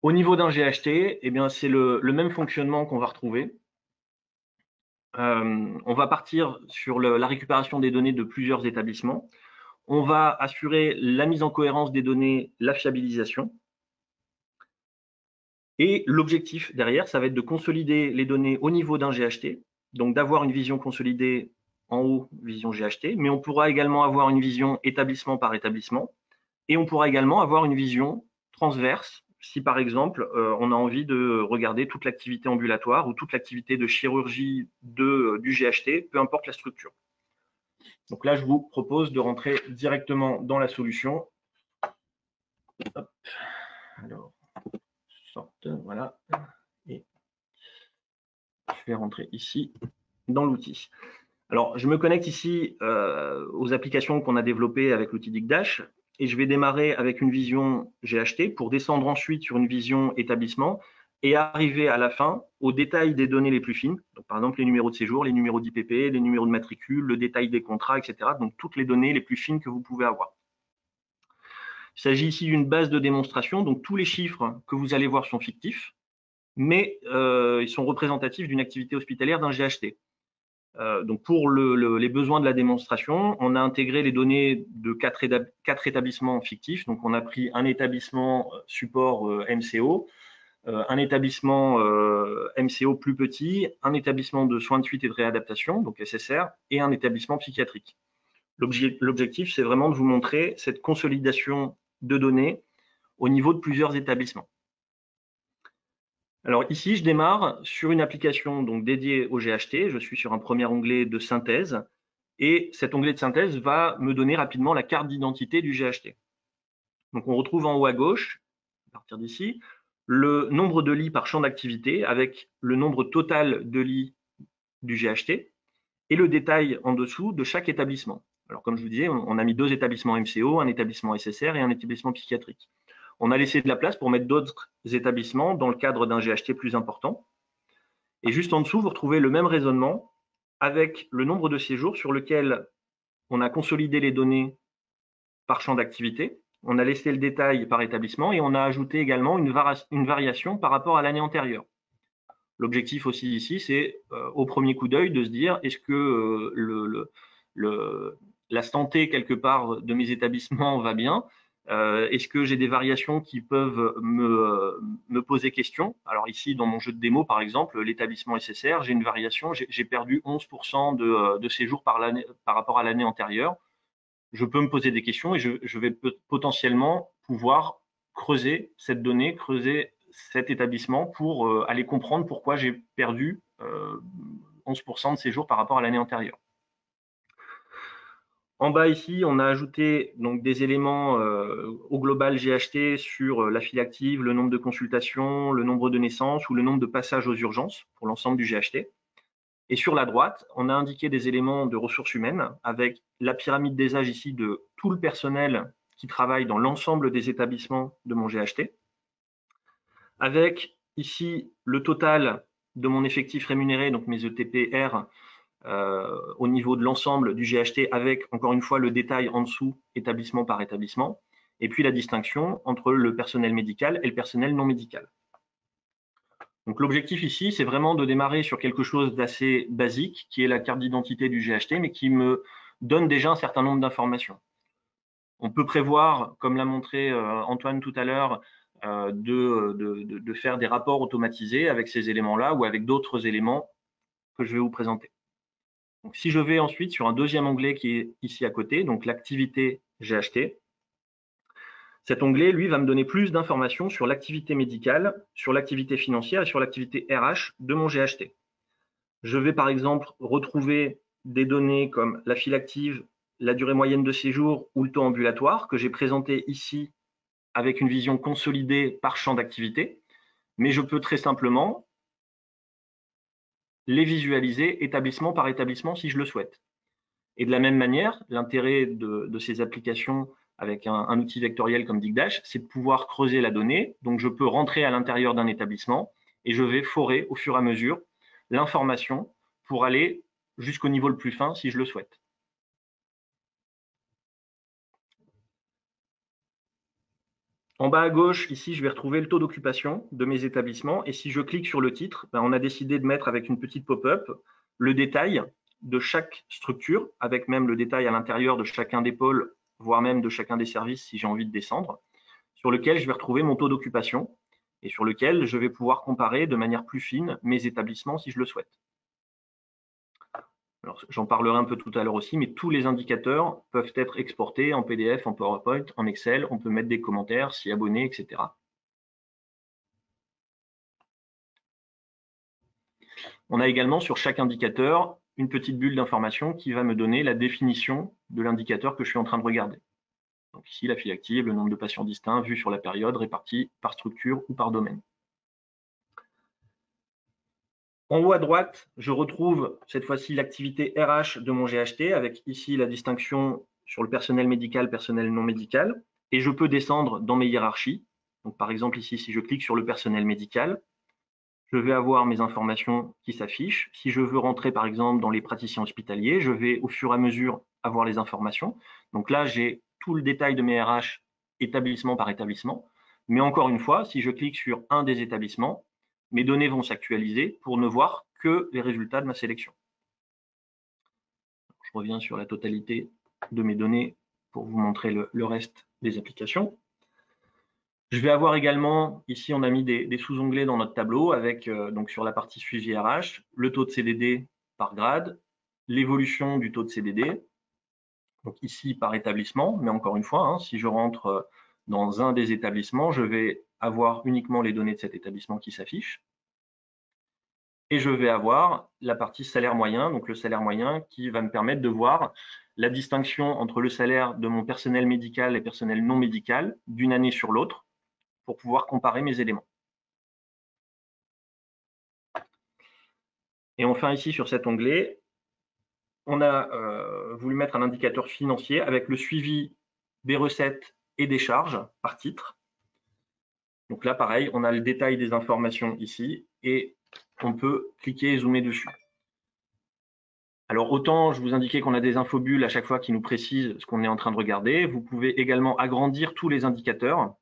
Au niveau d'un GHT, eh bien, c'est le même fonctionnement qu'on va retrouver. On va partir sur la récupération des données de plusieurs établissements. On va assurer la mise en cohérence des données, la fiabilisation. Et l'objectif derrière, ça va être de consolider les données au niveau d'un GHT, donc d'avoir une vision consolidée en haut, vision GHT, mais on pourra également avoir une vision établissement par établissement, et on pourra également avoir une vision transverse, si par exemple, on a envie de regarder toute l'activité ambulatoire ou toute l'activité de chirurgie du GHT, peu importe la structure. Donc là, je vous propose de rentrer directement dans la solution. Hop. Alors, sorte, voilà. Et je vais rentrer ici dans l'outil. Alors, je me connecte ici aux applications qu'on a développées avec l'outil Digdash et je vais démarrer avec une vision GHT pour descendre ensuite sur une vision établissement et arriver à la fin au détail des données les plus fines. Donc, par exemple, les numéros de séjour, les numéros d'IPP, les numéros de matricule, le détail des contrats, etc. Donc, toutes les données les plus fines que vous pouvez avoir. Il s'agit ici d'une base de démonstration. Donc, tous les chiffres que vous allez voir sont fictifs, mais ils sont représentatifs d'une activité hospitalière d'un GHT. Donc pour les besoins de la démonstration, on a intégré les données de quatre établissements fictifs. Donc on a pris un établissement support MCO, un établissement MCO plus petit, un établissement de soins de suite et de réadaptation, donc SSR, et un établissement psychiatrique. L'objectif, c'est vraiment de vous montrer cette consolidation de données au niveau de plusieurs établissements. Alors ici, je démarre sur une application donc dédiée au GHT. Je suis sur un premier onglet de synthèse et cet onglet de synthèse va me donner rapidement la carte d'identité du GHT. Donc on retrouve en haut à gauche, à partir d'ici, le nombre de lits par champ d'activité avec le nombre total de lits du GHT et le détail en dessous de chaque établissement. Alors comme je vous disais, on a mis 2 établissements MCO, un établissement SSR et un établissement psychiatrique. On a laissé de la place pour mettre d'autres établissements dans le cadre d'un GHT plus important. Et juste en dessous, vous retrouvez le même raisonnement avec le nombre de séjours sur lequel on a consolidé les données par champ d'activité. on a laissé le détail par établissement et on a ajouté également une variation par rapport à l'année antérieure. L'objectif aussi ici, c'est au premier coup d'œil de se dire est-ce que la santé quelque part de mes établissements va bien? Est-ce que j'ai des variations qui peuvent me poser question? Alors ici, dans mon jeu de démo, par exemple, l'établissement SSR, j'ai une variation, j'ai perdu 11% de séjours par rapport à l'année antérieure. Je peux me poser des questions et je vais potentiellement pouvoir creuser cette donnée, creuser cet établissement pour aller comprendre pourquoi j'ai perdu 11% de séjours par rapport à l'année antérieure. En bas ici, on a ajouté donc des éléments au global GHT sur la file active, le nombre de consultations, le nombre de naissances ou le nombre de passages aux urgences pour l'ensemble du GHT. Et sur la droite, on a indiqué des éléments de ressources humaines avec la pyramide des âges ici de tout le personnel qui travaille dans l'ensemble des établissements de mon GHT, avec ici le total de mon effectif rémunéré, donc mes ETPR, au niveau de l'ensemble du GHT, avec encore une fois le détail en dessous, établissement par établissement, et puis la distinction entre le personnel médical et le personnel non médical. Donc l'objectif ici, c'est vraiment de démarrer sur quelque chose d'assez basique, qui est la carte d'identité du GHT, mais qui me donne déjà un certain nombre d'informations. On peut prévoir, comme l'a montré Antoine tout à l'heure, de faire des rapports automatisés avec ces éléments-là ou avec d'autres éléments que je vais vous présenter. Donc, si je vais ensuite sur un deuxième onglet qui est ici à côté, donc l'activité GHT, cet onglet, lui, va me donner plus d'informations sur l'activité médicale, sur l'activité financière et sur l'activité RH de mon GHT. Je vais par exemple retrouver des données comme la file active, la durée moyenne de séjour ou le taux ambulatoire que j'ai présenté ici avec une vision consolidée par champ d'activité, mais je peux très simplement les visualiser établissement par établissement si je le souhaite. Et de la même manière, l'intérêt de ces applications avec un outil vectoriel comme Digdash, c'est de pouvoir creuser la donnée. Donc, je peux rentrer à l'intérieur d'un établissement et je vais forer au fur et à mesure l'information pour aller jusqu'au niveau le plus fin si je le souhaite. En bas à gauche, ici, je vais retrouver le taux d'occupation de mes établissements. Et si je clique sur le titre, on a décidé de mettre avec une petite pop-up le détail de chaque structure, avec même le détail à l'intérieur de chacun des pôles, voire même de chacun des services si j'ai envie de descendre, sur lequel je vais retrouver mon taux d'occupation et sur lequel je vais pouvoir comparer de manière plus fine mes établissements si je le souhaite. J'en parlerai un peu tout à l'heure aussi, mais tous les indicateurs peuvent être exportés en PDF, en PowerPoint, en Excel. On peut mettre des commentaires, s'y abonner, etc. On a également sur chaque indicateur une petite bulle d'information qui va me donner la définition de l'indicateur que je suis en train de regarder. Donc ici, la file active, le nombre de patients distincts vu sur la période, répartis par structure ou par domaine. En haut à droite, je retrouve cette fois-ci l'activité RH de mon GHT avec ici la distinction sur le personnel médical, personnel non médical. Et je peux descendre dans mes hiérarchies. Donc, par exemple, ici, si je clique sur le personnel médical, je vais avoir mes informations qui s'affichent. Si je veux rentrer, par exemple, dans les praticiens hospitaliers, je vais au fur et à mesure avoir les informations. Donc là, j'ai tout le détail de mes RH établissement par établissement. Mais encore une fois, si je clique sur un des établissements, mes données vont s'actualiser pour ne voir que les résultats de ma sélection. Je reviens sur la totalité de mes données pour vous montrer le reste des applications. Je vais avoir également, ici on a mis des sous-onglets dans notre tableau avec donc sur la partie suivi RH, le taux de CDD par grade, l'évolution du taux de CDD, donc ici par établissement, mais encore une fois, si je rentre dans un des établissements, je vais avoir uniquement les données de cet établissement qui s'affichent. Et je vais avoir la partie salaire moyen, donc le salaire moyen qui va me permettre de voir la distinction entre le salaire de mon personnel médical et personnel non médical d'une année sur l'autre pour pouvoir comparer mes éléments. Et enfin ici sur cet onglet, on a voulu mettre un indicateur financier avec le suivi des recettes et des charges par titre. Donc là, pareil, on a le détail des informations ici et on peut cliquer et zoomer dessus. Alors, autant je vous indiquais qu'on a des infobulles à chaque fois qui nous précisent ce qu'on est en train de regarder. Vous pouvez également agrandir tous les indicateurs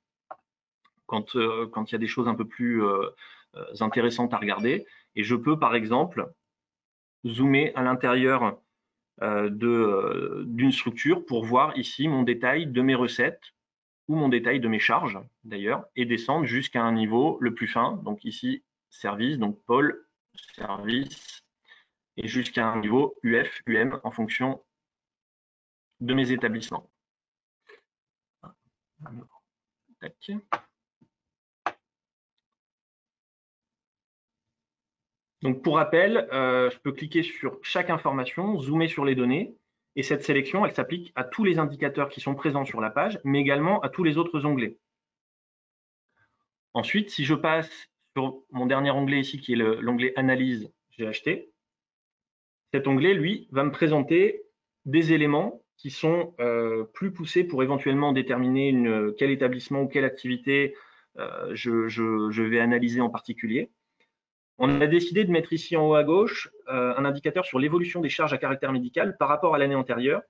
quand il y a des choses un peu plus intéressantes à regarder. Et je peux, par exemple, zoomer à l'intérieur d'une structure pour voir ici mon détail de mes recettes ou mon détail de mes charges d'ailleurs, et descendre jusqu'à un niveau le plus fin. Donc ici, service, donc pôle, service, et jusqu'à un niveau UF, UM en fonction de mes établissements. Tac. Donc pour rappel, je peux cliquer sur chaque information, zoomer sur les données, et cette sélection, elle s'applique à tous les indicateurs qui sont présents sur la page, mais également à tous les autres onglets. Ensuite, si je passe sur mon dernier onglet ici, qui est l'onglet Analyse GHT, cet onglet, lui, va me présenter des éléments qui sont plus poussés pour éventuellement déterminer quel établissement ou quelle activité je vais analyser en particulier. On a décidé de mettre ici en haut à gauche un indicateur sur l'évolution des charges à caractère médical par rapport à l'année antérieure,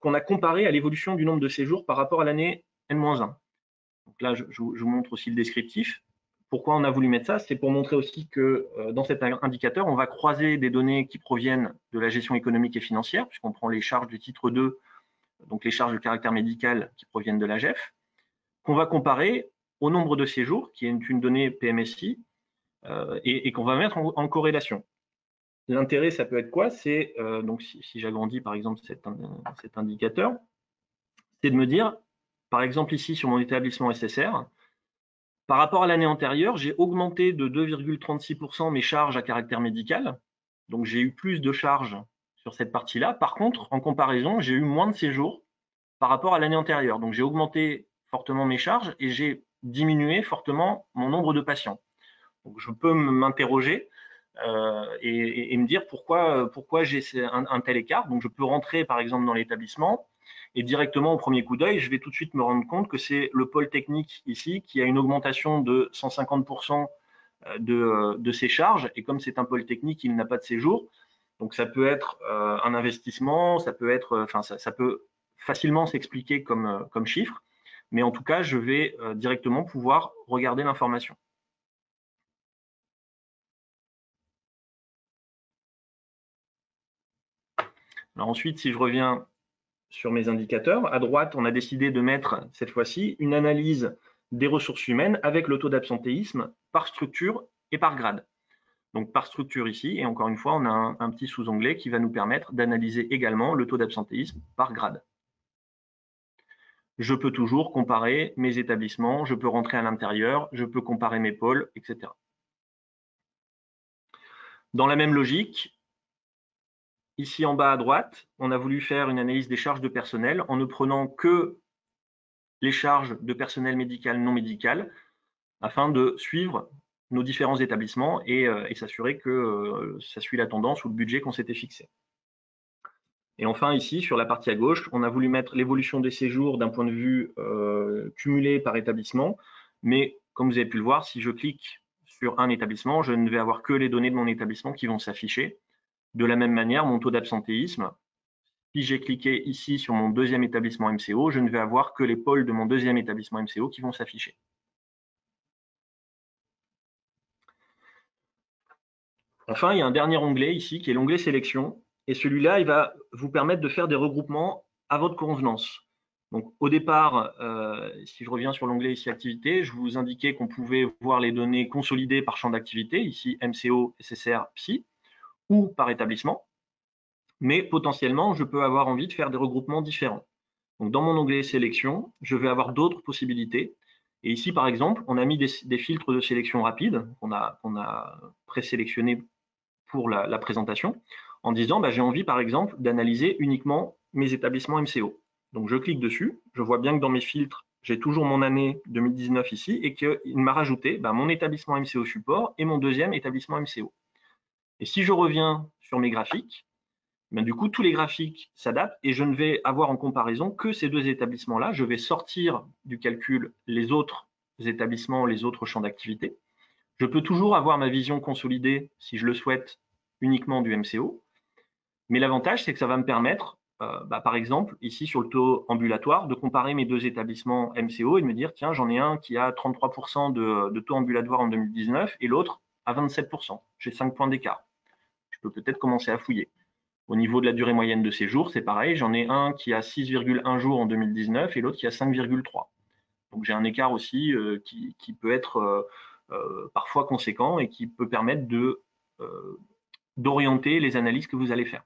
qu'on a comparé à l'évolution du nombre de séjours par rapport à l'année N-1. Donc là, je vous montre aussi le descriptif. Pourquoi on a voulu mettre ça? C'est pour montrer aussi que dans cet indicateur, on va croiser des données qui proviennent de la gestion économique et financière, puisqu'on prend les charges du titre 2, donc les charges de caractère médical qui proviennent de l'AGEF, qu'on va comparer au nombre de séjours, qui est une donnée PMSI, et qu'on va mettre en corrélation. L'intérêt, ça peut être quoi? C'est, donc si j'agrandis par exemple cet indicateur, c'est de me dire, par exemple ici sur mon établissement SSR, par rapport à l'année antérieure, j'ai augmenté de 2,36% mes charges à caractère médical. Donc, j'ai eu plus de charges sur cette partie-là. Par contre, en comparaison, j'ai eu moins de séjours par rapport à l'année antérieure. Donc, j'ai augmenté fortement mes charges et j'ai diminué fortement mon nombre de patients. Donc, je peux m'interroger et me dire pourquoi j'ai un tel écart. Donc, je peux rentrer, par exemple, dans l'établissement et directement au premier coup d'œil, je vais tout de suite me rendre compte que c'est le pôle technique ici qui a une augmentation de 150% de ses charges. Et comme c'est un pôle technique, il n'a pas de séjour. Donc ça peut être un investissement, ça peut être, ça peut facilement s'expliquer comme chiffre. Mais en tout cas, je vais directement pouvoir regarder l'information. Alors ensuite, si je reviens sur mes indicateurs, à droite, on a décidé de mettre cette fois-ci une analyse des ressources humaines avec le taux d'absentéisme par structure et par grade. Donc par structure ici, et encore une fois, on a un petit sous-onglet qui va nous permettre d'analyser également le taux d'absentéisme par grade. Je peux toujours comparer mes établissements, je peux rentrer à l'intérieur, je peux comparer mes pôles, etc. Dans la même logique, ici en bas à droite, on a voulu faire une analyse des charges de personnel en ne prenant que les charges de personnel médical non médical afin de suivre nos différents établissements et s'assurer que ça suit la tendance ou le budget qu'on s'était fixé. Et enfin ici, sur la partie à gauche, on a voulu mettre l'évolution des séjours d'un point de vue cumulé par établissement, mais comme vous avez pu le voir, si je clique sur un établissement, je ne vais avoir que les données de mon établissement qui vont s'afficher. De la même manière, mon taux d'absentéisme, si j'ai cliqué ici sur mon deuxième établissement MCO, je ne vais avoir que les pôles de mon deuxième établissement MCO qui vont s'afficher. Enfin, il y a un dernier onglet ici qui est l'onglet sélection. Et celui-là, il va vous permettre de faire des regroupements à votre convenance. Donc, au départ, si je reviens sur l'onglet ici activité, je vous indiquais qu'on pouvait voir les données consolidées par champ d'activité, ici MCO, SSR, Psy, ou par établissement. Mais potentiellement, je peux avoir envie de faire des regroupements différents. Donc, dans mon onglet sélection, je vais avoir d'autres possibilités. Et ici, par exemple, on a mis des filtres de sélection rapide qu'on a présélectionnés pour la présentation, en disant j'ai envie par exemple d'analyser uniquement mes établissements MCO. Donc je clique dessus, je vois bien que dans mes filtres, j'ai toujours mon année 2019 ici et qu'il m'a rajouté mon établissement MCO support et mon deuxième établissement MCO. Et si je reviens sur mes graphiques, du coup tous les graphiques s'adaptent et je ne vais avoir en comparaison que ces deux établissements-là. Je vais sortir du calcul les autres établissements, les autres champs d'activité. Je peux toujours avoir ma vision consolidée, si je le souhaite, uniquement du MCO. Mais l'avantage, c'est que ça va me permettre, par exemple, ici sur le taux ambulatoire, de comparer mes deux établissements MCO et de me dire, tiens, j'en ai un qui a 33% de taux ambulatoire en 2019 et l'autre à 27%. J'ai 5 points d'écart. Je peux peut-être commencer à fouiller. Au niveau de la durée moyenne de séjour, c'est pareil. J'en ai un qui a 6,1 jours en 2019 et l'autre qui a 5,3. Donc j'ai un écart aussi qui peut être parfois conséquent et qui peut permettre d'orienter les analyses que vous allez faire.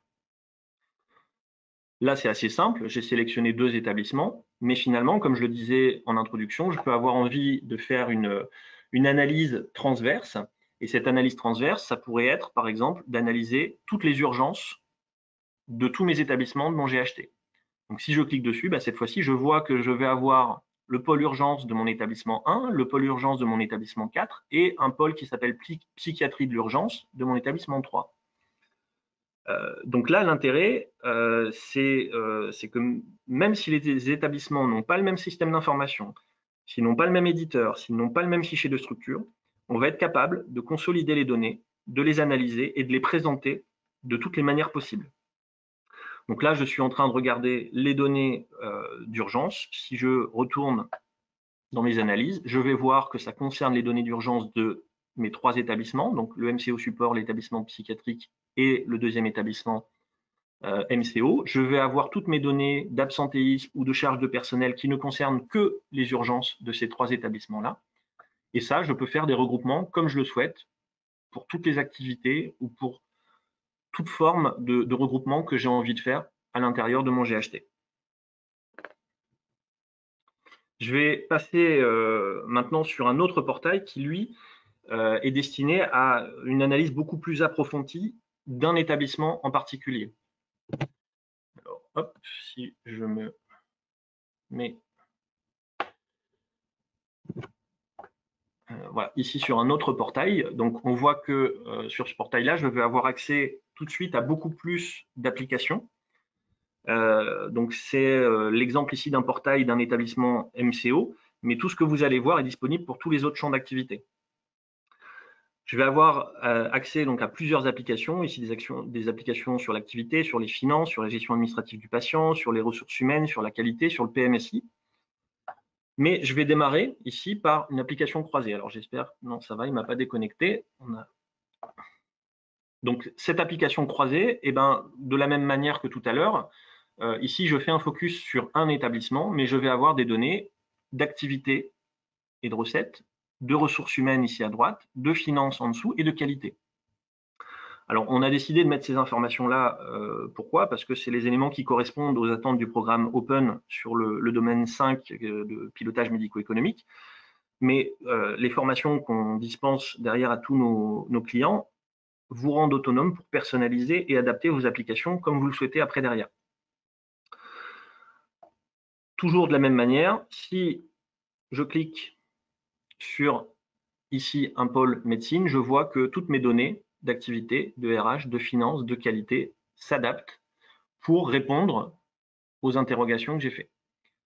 Là, c'est assez simple. J'ai sélectionné 2 établissements, mais finalement, comme je le disais en introduction, je peux avoir envie de faire une analyse transverse. Et cette analyse transverse, ça pourrait être, par exemple, d'analyser toutes les urgences de tous mes établissements dont j'ai acheté. Donc, si je clique dessus, cette fois-ci, je vois que je vais avoir le pôle urgence de mon établissement 1, le pôle urgence de mon établissement 4 et un pôle qui s'appelle psychiatrie de l'urgence de mon établissement 3. Donc là, l'intérêt, c'est que même si les établissements n'ont pas le même système d'information, s'ils n'ont pas le même éditeur, s'ils n'ont pas le même fichier de structure, on va être capable de consolider les données, de les analyser et de les présenter de toutes les manières possibles. Donc là, je suis en train de regarder les données d'urgence. Si je retourne dans mes analyses, je vais voir que ça concerne les données d'urgence de mes 3 établissements, donc le MCO support, l'établissement psychiatrique et le deuxième établissement MCO. Je vais avoir toutes mes données d'absentéisme ou de charge de personnel qui ne concernent que les urgences de ces 3 établissements-là. Et ça, je peux faire des regroupements comme je le souhaite pour toutes les activités ou pour toute forme de regroupement que j'ai envie de faire à l'intérieur de mon GHT. Je vais passer maintenant sur un autre portail qui, lui, est destiné à une analyse beaucoup plus approfondie d'un établissement en particulier. Alors, hop, si je me mets voilà, ici sur un autre portail, donc on voit que sur ce portail-là, je vais avoir accès tout de suite à beaucoup plus d'applications. Donc c'est l'exemple ici d'un portail d'un établissement MCO, mais tout ce que vous allez voir est disponible pour tous les autres champs d'activité. Je vais avoir accès donc à plusieurs applications, ici des applications sur l'activité, sur les finances, sur la gestion administrative du patient, sur les ressources humaines, sur la qualité, sur le PMSI. Mais je vais démarrer ici par une application croisée. Alors j'espère, non ça va, il ne m'a pas déconnecté. Donc cette application croisée, de la même manière que tout à l'heure, ici je fais un focus sur un établissement, mais je vais avoir des données d'activité et de recettes, de ressources humaines ici à droite, de finances en dessous et de qualité. Alors, on a décidé de mettre ces informations-là. Pourquoi? Parce que c'est les éléments qui correspondent aux attentes du programme Open sur le domaine 5 de pilotage médico-économique. Mais les formations qu'on dispense derrière à tous nos clients vous rendent autonome pour personnaliser et adapter vos applications comme vous le souhaitez après derrière. Toujours de la même manière, si je clique sur ici un pôle médecine, je vois que toutes mes données d'activité, de RH, de finance, de qualité s'adaptent pour répondre aux interrogations que j'ai faites.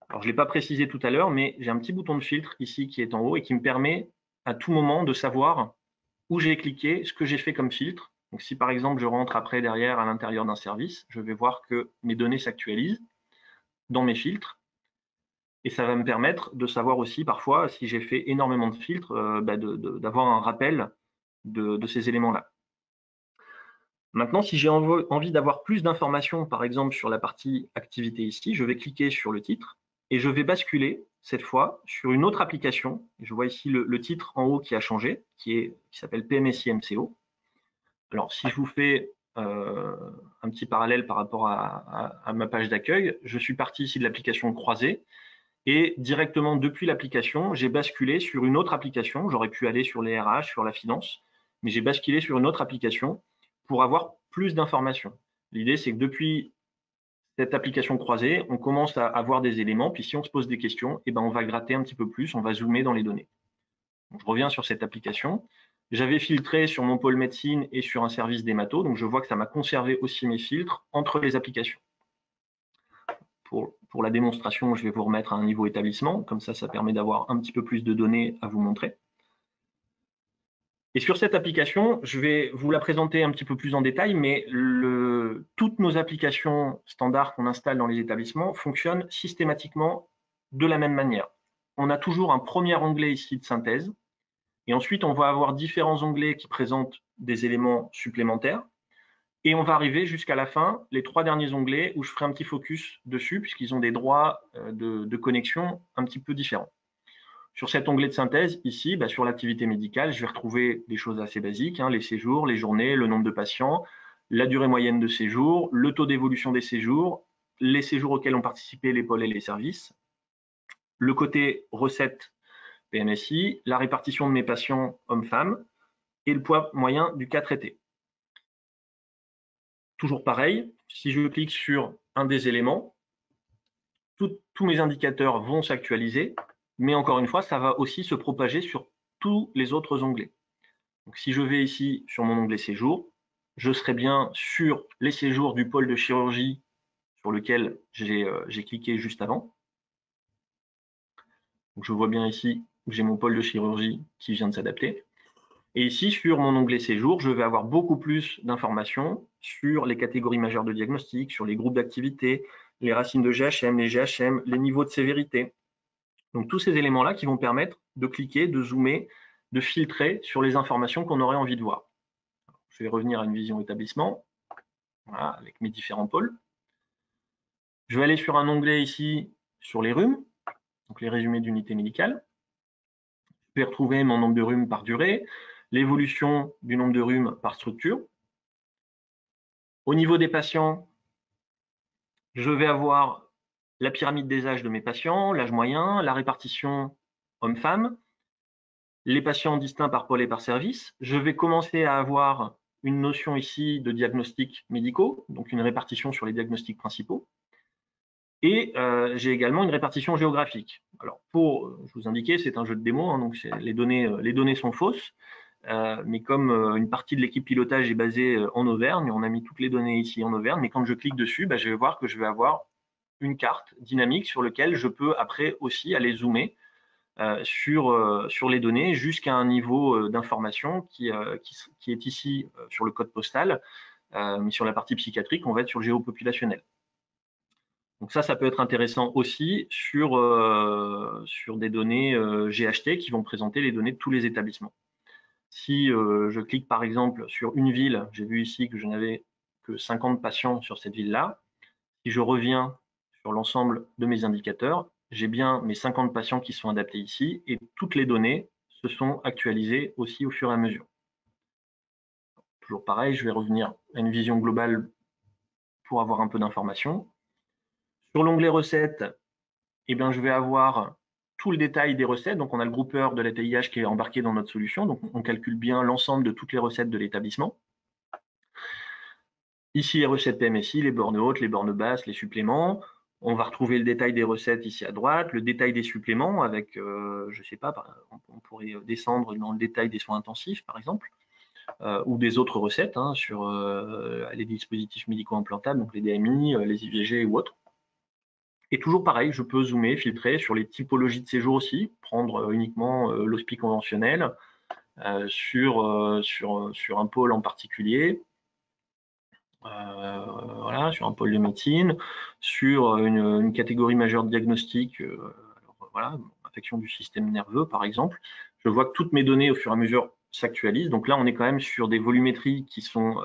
Alors, je ne l'ai pas précisé tout à l'heure, mais j'ai un petit bouton de filtre ici qui est en haut et qui me permet à tout moment de savoir où j'ai cliqué, ce que j'ai fait comme filtre. Donc, si par exemple je rentre après derrière à l'intérieur d'un service, je vais voir que mes données s'actualisent dans mes filtres. Et ça va me permettre de savoir aussi parfois si j'ai fait énormément de filtres, d'avoir un rappel de ces éléments-là. Maintenant, si j'ai envie d'avoir plus d'informations, par exemple sur la partie activité ici, je vais cliquer sur le titre et je vais basculer cette fois sur une autre application. Je vois ici le titre en haut qui a changé, qui s'appelle PMSI MCO. Alors, si je vous fais un petit parallèle par rapport à ma page d'accueil, je suis parti ici de l'application croisée et directement depuis l'application, j'ai basculé sur une autre application. J'aurais pu aller sur les RH, sur la finance, mais j'ai basculé sur une autre application pour avoir plus d'informations. L'idée, c'est que depuis cette application croisée, on commence à avoir des éléments, puis si on se pose des questions, on va gratter un petit peu plus, on va zoomer dans les données. Donc, je reviens sur cette application. J'avais filtré sur mon pôle médecine et sur un service d'hémato, donc je vois que ça m'a conservé aussi mes filtres entre les applications. Pour la démonstration, je vais vous remettre à un niveau établissement, comme ça permet d'avoir un petit peu plus de données à vous montrer. Et sur cette application, je vais vous la présenter un petit peu plus en détail, mais toutes nos applications standards qu'on installe dans les établissements fonctionnent systématiquement de la même manière. On a toujours un premier onglet ici de synthèse, et ensuite on va avoir différents onglets qui présentent des éléments supplémentaires, et on va arriver jusqu'à la fin, les 3 derniers onglets, où je ferai un petit focus dessus, puisqu'ils ont des droits de connexion un petit peu différents. Sur cet onglet de synthèse, ici, sur l'activité médicale, je vais retrouver des choses assez basiques, les séjours, les journées, le nombre de patients, la durée moyenne de séjour, le taux d'évolution des séjours, les séjours auxquels ont participé les pôles et les services, le côté recettes PMSI, la répartition de mes patients hommes-femmes et le poids moyen du cas traité. Toujours pareil, si je clique sur un des éléments, tous mes indicateurs vont s'actualiser, mais encore une fois, ça va aussi se propager sur tous les autres onglets. Donc, si je vais ici sur mon onglet séjour, je serai bien sur les séjours du pôle de chirurgie sur lequel j'ai cliqué juste avant. Donc, je vois bien ici que j'ai mon pôle de chirurgie qui vient de s'adapter. Et ici, sur mon onglet séjour, je vais avoir beaucoup plus d'informations sur les catégories majeures de diagnostic, sur les groupes d'activité, les racines de GHM, les GHM, les niveaux de sévérité. Donc, tous ces éléments-là qui vont permettre de cliquer, de zoomer, de filtrer sur les informations qu'on aurait envie de voir. Alors, je vais revenir à une vision établissement, voilà, avec mes différents pôles. Je vais aller sur un onglet ici sur les rhumes, donc les résumés d'unités médicales. Je vais retrouver mon nombre de rhumes par durée, l'évolution du nombre de rhumes par structure. Au niveau des patients, je vais avoir la pyramide des âges de mes patients, l'âge moyen, la répartition homme-femme, les patients distincts par pôle et par service. Je vais commencer à avoir une notion ici de diagnostics médicaux, donc une répartition sur les diagnostics principaux. Et j'ai également une répartition géographique. Alors, je vous indiquer, c'est un jeu de démo, donc les données sont fausses. Mais comme une partie de l'équipe pilotage est basée en Auvergne, on a mis toutes les données ici en Auvergne, mais quand je clique dessus, je vais voir que je vais avoir une carte dynamique sur laquelle je peux après aussi aller zoomer sur les données jusqu'à un niveau d'information qui est ici sur le code postal, mais sur la partie psychiatrique, on va être sur le géopopulationnel. Donc ça peut être intéressant aussi sur des données GHT qui vont présenter les données de tous les établissements. Si je clique par exemple sur une ville, j'ai vu ici que je n'avais que 50 patients sur cette ville-là. Si je reviens sur l'ensemble de mes indicateurs, j'ai bien mes 50 patients qui sont adaptés ici et toutes les données se sont actualisées aussi au fur et à mesure. Toujours pareil, je vais revenir à une vision globale pour avoir un peu d'informations. Sur l'onglet recettes, je vais avoir tout le détail des recettes. Donc, on a le groupeur de la TIH qui est embarqué dans notre solution. Donc, on calcule bien l'ensemble de toutes les recettes de l'établissement. Ici, les recettes PMSI, les bornes hautes, les bornes basses, les suppléments. On va retrouver le détail des recettes ici à droite, le détail des suppléments avec, je ne sais pas, on pourrait descendre dans le détail des soins intensifs, par exemple, ou des autres recettes sur les dispositifs médicaux implantables, donc les DMI, les IVG ou autres. Et toujours pareil, je peux zoomer, filtrer sur les typologies de séjour aussi, prendre uniquement l'hospi conventionnel sur un pôle en particulier, voilà, sur un pôle de médecine, sur une catégorie majeure de diagnostic, voilà, affection du système nerveux par exemple. Je vois que toutes mes données au fur et à mesure s'actualisent. Donc là, on est quand même sur des volumétries qui sont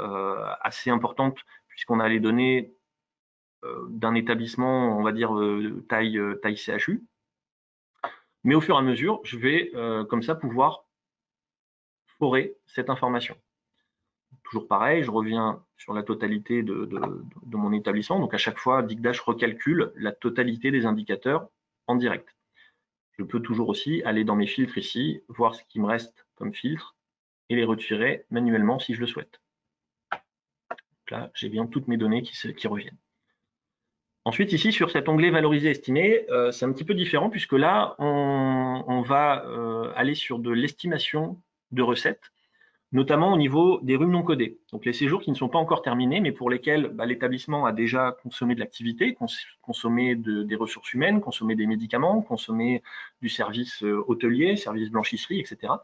assez importantes puisqu'on a les données d'un établissement, on va dire, taille CHU. Mais au fur et à mesure, je vais comme ça pouvoir forer cette information. Toujours pareil, je reviens sur la totalité de mon établissement. Donc à chaque fois, Digdash recalcule la totalité des indicateurs en direct. Je peux toujours aussi aller dans mes filtres ici, voir ce qui me reste comme filtre et les retirer manuellement si je le souhaite. Donc là, j'ai bien toutes mes données qui reviennent. Ensuite, ici, sur cet onglet valoriser estimer, c'est un petit peu différent puisque là, on va aller sur de l'estimation de recettes, notamment au niveau des rhumes non codés. Donc les séjours qui ne sont pas encore terminés, mais pour lesquels l'établissement a déjà consommé de l'activité, consommé des ressources humaines, consommé des médicaments, consommé du service hôtelier, service blanchisserie, etc.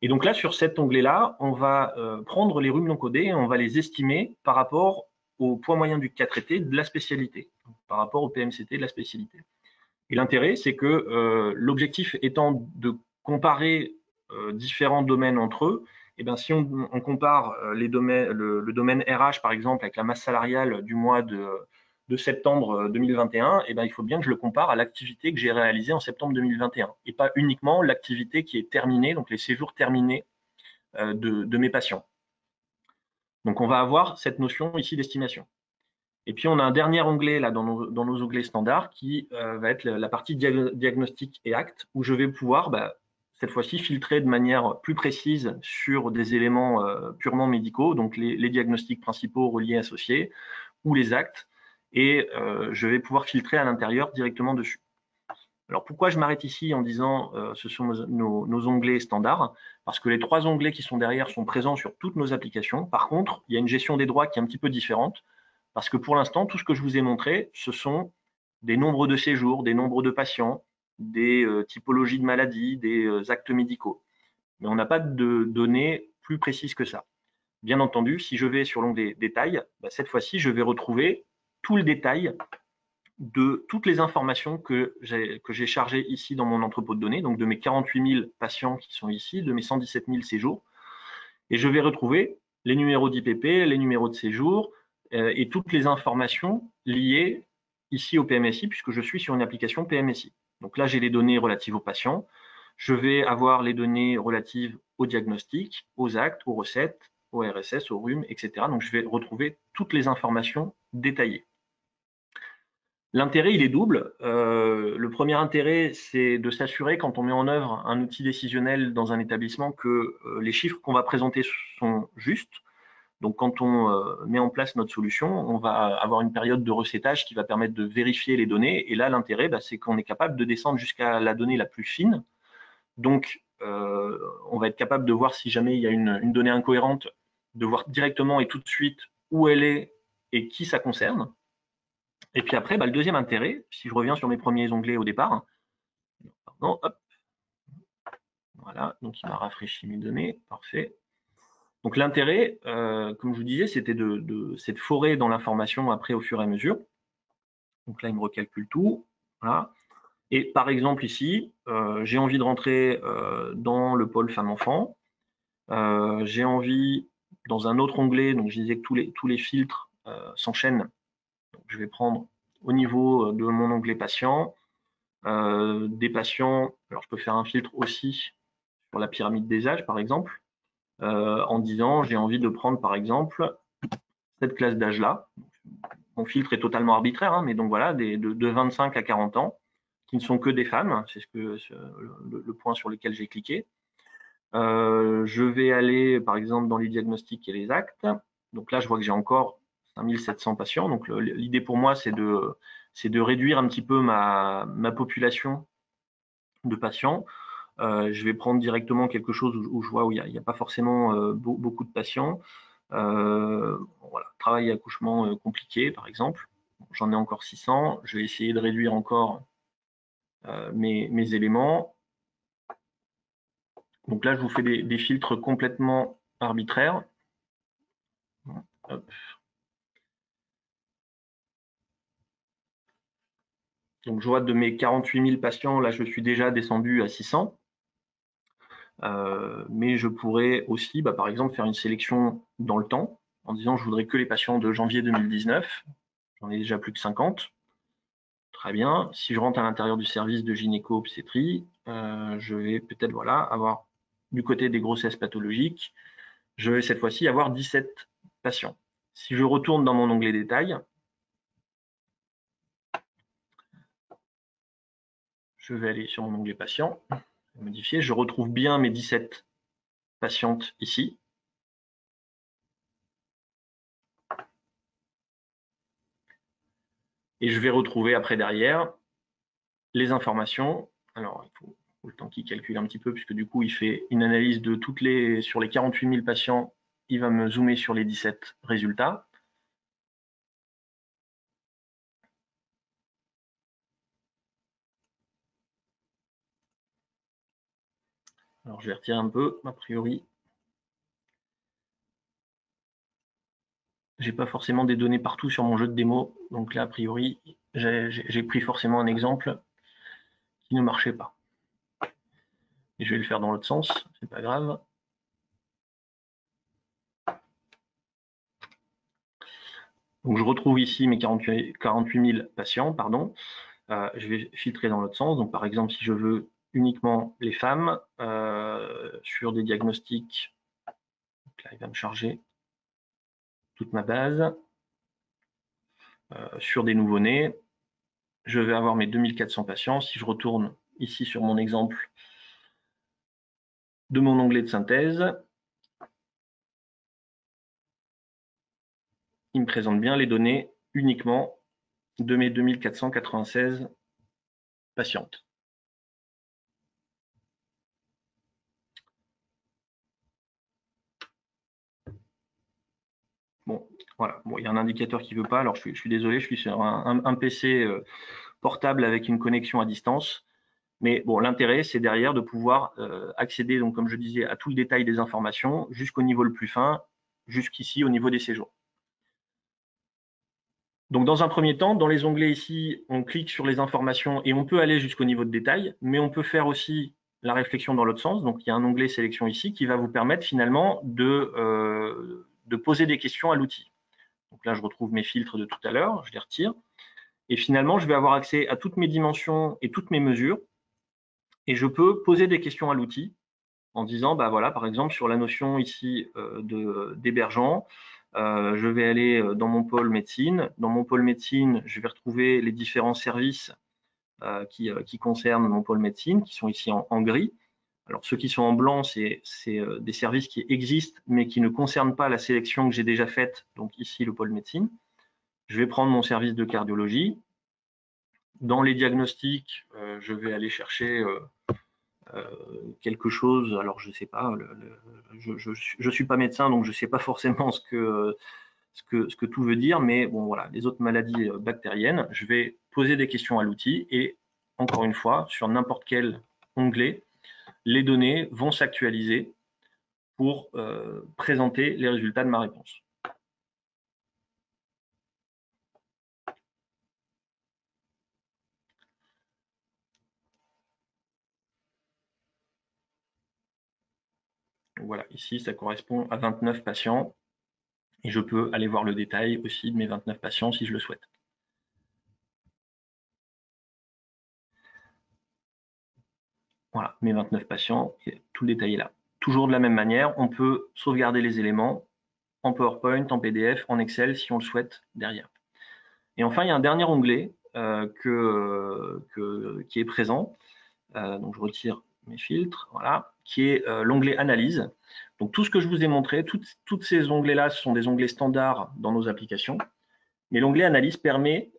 Et donc là, sur cet onglet-là, on va prendre les rhumes non codés et on va les estimer par rapport au poids moyen du cas traité de la spécialité, par rapport au PMCT de la spécialité. Et l'intérêt, c'est que l'objectif étant de comparer différents domaines entre eux, et bien, si on compare le domaine RH, par exemple, avec la masse salariale du mois de septembre 2021, et bien, il faut bien que je le compare à l'activité que j'ai réalisée en septembre 2021, et pas uniquement l'activité qui est terminée, donc les séjours terminés de mes patients. Donc, on va avoir cette notion ici d'estimation. Et puis, on a un dernier onglet là dans nos onglets standards qui va être la partie diagnostic et actes, où je vais pouvoir, cette fois-ci, filtrer de manière plus précise sur des éléments purement médicaux, donc les diagnostics principaux reliés associés, ou les actes, et je vais pouvoir filtrer à l'intérieur directement dessus. Alors, pourquoi je m'arrête ici en disant ce sont nos onglets standards? Parce que les 3 onglets qui sont derrière sont présents sur toutes nos applications. Par contre, il y a une gestion des droits qui est un petit peu différente. Parce que pour l'instant, tout ce que je vous ai montré, ce sont des nombres de séjours, des nombres de patients, des typologies de maladies, des actes médicaux. Mais on n'a pas de données plus précises que ça. Bien entendu, si je vais sur l'onglet détail, cette fois-ci, je vais retrouver tout le détail de toutes les informations que j'ai chargées ici dans mon entrepôt de données, donc de mes 48 000 patients qui sont ici, de mes 117 000 séjours. Et je vais retrouver les numéros d'IPP, les numéros de séjour, et toutes les informations liées ici au PMSI, puisque je suis sur une application PMSI. Donc là, j'ai les données relatives aux patients. Je vais avoir les données relatives au diagnostic, aux actes, aux recettes, au RSS, au rhume, etc. Donc je vais retrouver toutes les informations détaillées. L'intérêt, il est double. Le premier intérêt, c'est de s'assurer, quand on met en œuvre un outil décisionnel dans un établissement, que les chiffres qu'on va présenter sont justes. Donc, quand on met en place notre solution, on va avoir une période de recettage qui va permettre de vérifier les données. Et là, l'intérêt, c'est qu'on est capable de descendre jusqu'à la donnée la plus fine. Donc, on va être capable de voir si jamais il y a une donnée incohérente, de voir directement et tout de suite où elle est et qui ça concerne. Et puis après, le deuxième intérêt, si je reviens sur mes premiers onglets au départ, pardon, hop, voilà, donc il m'a rafraîchi mes données, parfait. Donc l'intérêt, comme je vous disais, c'était de forer dans l'information après au fur et à mesure. Donc là, il me recalcule tout. Voilà. Et par exemple ici, j'ai envie de rentrer dans le pôle femmes-enfants. J'ai envie, dans un autre onglet, donc je disais que tous les filtres s'enchaînent. Donc je vais prendre au niveau de mon onglet patient, des patients, alors je peux faire un filtre aussi sur la pyramide des âges, par exemple, en disant j'ai envie de prendre, par exemple, cette classe d'âge-là. Mon filtre est totalement arbitraire, hein, mais donc voilà, de 25 à 40 ans, qui ne sont que des femmes, c'est le point sur lequel j'ai cliqué. Je vais aller, par exemple, dans les diagnostics et les actes. Donc là, je vois que j'ai encore 5700 patients. Donc l'idée pour moi, c'est de réduire un petit peu ma population de patients. Je vais prendre directement quelque chose où je vois où il n'y a pas forcément beaucoup de patients. Voilà, travail et accouchement compliqué, par exemple. J'en ai encore 600. Je vais essayer de réduire encore mes éléments. Donc là, je vous fais des filtres complètement arbitraires. Hop. Donc je vois de mes 48 000 patients, là, je suis déjà descendu à 600. Mais je pourrais aussi, par exemple, faire une sélection dans le temps, en disant je voudrais que les patients de janvier 2019. J'en ai déjà plus que 50. Très bien. Si je rentre à l'intérieur du service de gynéco-obstétrie, je vais peut-être avoir du côté des grossesses pathologiques, je vais cette fois-ci avoir 17 patients. Si je retourne dans mon onglet détail, je vais aller sur mon onglet patient, modifier, je retrouve bien mes 17 patientes ici. Et je vais retrouver après derrière les informations. Alors, il faut le temps qu'il calcule un petit peu, puisque du coup, il fait une analyse de sur les 48 000 patients, il va me zoomer sur les 17 résultats. Alors, je vais retirer un peu, a priori. J'ai pas forcément des données partout sur mon jeu de démo. Donc là, a priori, j'ai pris forcément un exemple qui ne marchait pas. Et je vais le faire dans l'autre sens, c'est pas grave. Donc je retrouve ici mes 48 000 patients, pardon. Je vais filtrer dans l'autre sens. Donc par exemple, si je veux uniquement les femmes sur des diagnostics, donc là il va me charger toute ma base. Sur des nouveau-nés, je vais avoir mes 2400 patients. Si je retourne ici sur mon exemple de mon onglet de synthèse, il me présente bien les données uniquement de mes 2496 patientes. Bon, voilà. Bon, il y a un indicateur qui ne veut pas. Alors, je suis désolé, je suis sur un PC portable avec une connexion à distance. Mais bon, l'intérêt, c'est derrière de pouvoir accéder, donc, comme je disais, à tout le détail des informations jusqu'au niveau le plus fin, jusqu'ici au niveau des séjours. Donc, dans un premier temps, dans les onglets ici, on clique sur les informations et on peut aller jusqu'au niveau de détail, mais on peut faire aussi la réflexion dans l'autre sens. Donc, il y a un onglet sélection ici qui va vous permettre finalement de poser des questions à l'outil. Donc là, je retrouve mes filtres de tout à l'heure, je les retire. Et finalement, je vais avoir accès à toutes mes dimensions et toutes mes mesures. Et je peux poser des questions à l'outil en disant, bah voilà, par exemple, sur la notion ici d'hébergeant, je vais aller dans mon pôle médecine. Dans mon pôle médecine, je vais retrouver les différents services qui concernent mon pôle médecine, qui sont ici en gris. Alors, ceux qui sont en blanc, c'est des services qui existent, mais qui ne concernent pas la sélection que j'ai déjà faite, donc ici, le pôle médecine. Je vais prendre mon service de cardiologie. Dans les diagnostics, je vais aller chercher quelque chose. Alors, je ne sais pas, je suis pas médecin, donc je ne sais pas forcément ce que tout veut dire, mais bon, voilà, les autres maladies bactériennes, je vais poser des questions à l'outil et, encore une fois, sur n'importe quel onglet, les données vont s'actualiser pour présenter les résultats de ma réponse. Donc voilà, ici, ça correspond à 29 patients et je peux aller voir le détail aussi de mes 29 patients si je le souhaite. Voilà, mes 29 patients, et tout le détail est là. Toujours de la même manière, on peut sauvegarder les éléments en PowerPoint, en PDF, en Excel si on le souhaite derrière. Et enfin, il y a un dernier onglet qui est présent. Donc je retire mes filtres, voilà, qui est l'onglet analyse. Donc tout ce que je vous ai montré, toutes ces onglets-là sont des onglets standards dans nos applications. Mais l'onglet analyse permet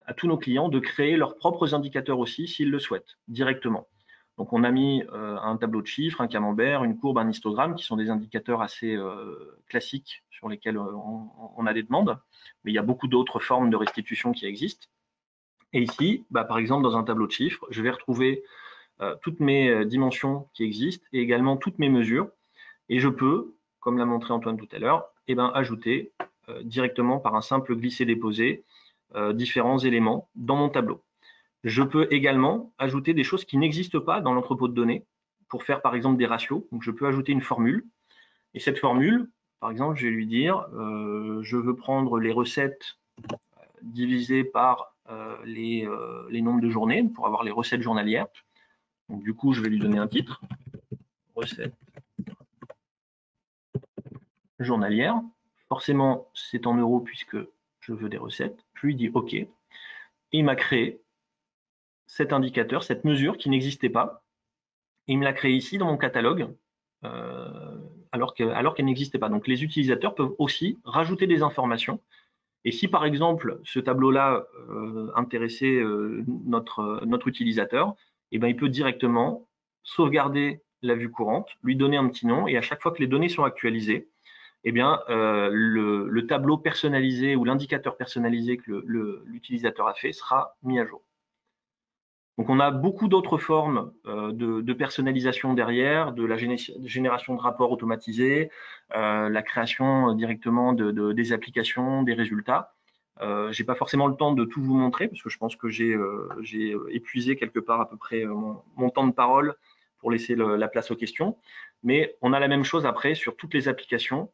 à tous nos clients de créer leurs propres indicateurs aussi s'ils le souhaitent directement. Donc on a mis un tableau de chiffres, un camembert, une courbe, un histogramme qui sont des indicateurs assez classiques sur lesquels on a des demandes. Mais il y a beaucoup d'autres formes de restitution qui existent. Et ici, bah, par exemple, dans un tableau de chiffres, je vais retrouver toutes mes dimensions qui existent et également toutes mes mesures. Et je peux, comme l'a montré Antoine tout à l'heure, eh ben, ajouter directement par un simple glisser-déposer différents éléments dans mon tableau. Je peux également ajouter des choses qui n'existent pas dans l'entrepôt de données pour faire par exemple des ratios. Donc je peux ajouter une formule et cette formule, par exemple, je vais lui dire je veux prendre les recettes divisées par les nombres de journées pour avoir les recettes journalières. Donc du coup, je vais lui donner un titre, recettes journalières. Forcément, c'est en euros puisque je veux des recettes. Je lui dis OK. Et il m'a créé cet indicateur, cette mesure qui n'existait pas. Et il me l'a créé ici dans mon catalogue, alors qu'elle n'existait pas. Donc les utilisateurs peuvent aussi rajouter des informations. Et si par exemple ce tableau-là intéressait notre utilisateur, eh ben, il peut directement sauvegarder la vue courante, lui donner un petit nom, et à chaque fois que les données sont actualisées, eh bien, le tableau personnalisé ou l'indicateur personnalisé que l'utilisateur a fait sera mis à jour. Donc, on a beaucoup d'autres formes de personnalisation derrière, de la génération de rapports automatisés, la création directement des applications, des résultats. J'ai pas forcément le temps de tout vous montrer parce que je pense que j'ai épuisé quelque part à peu près mon temps de parole pour laisser la place aux questions. Mais on a la même chose après sur toutes les applications,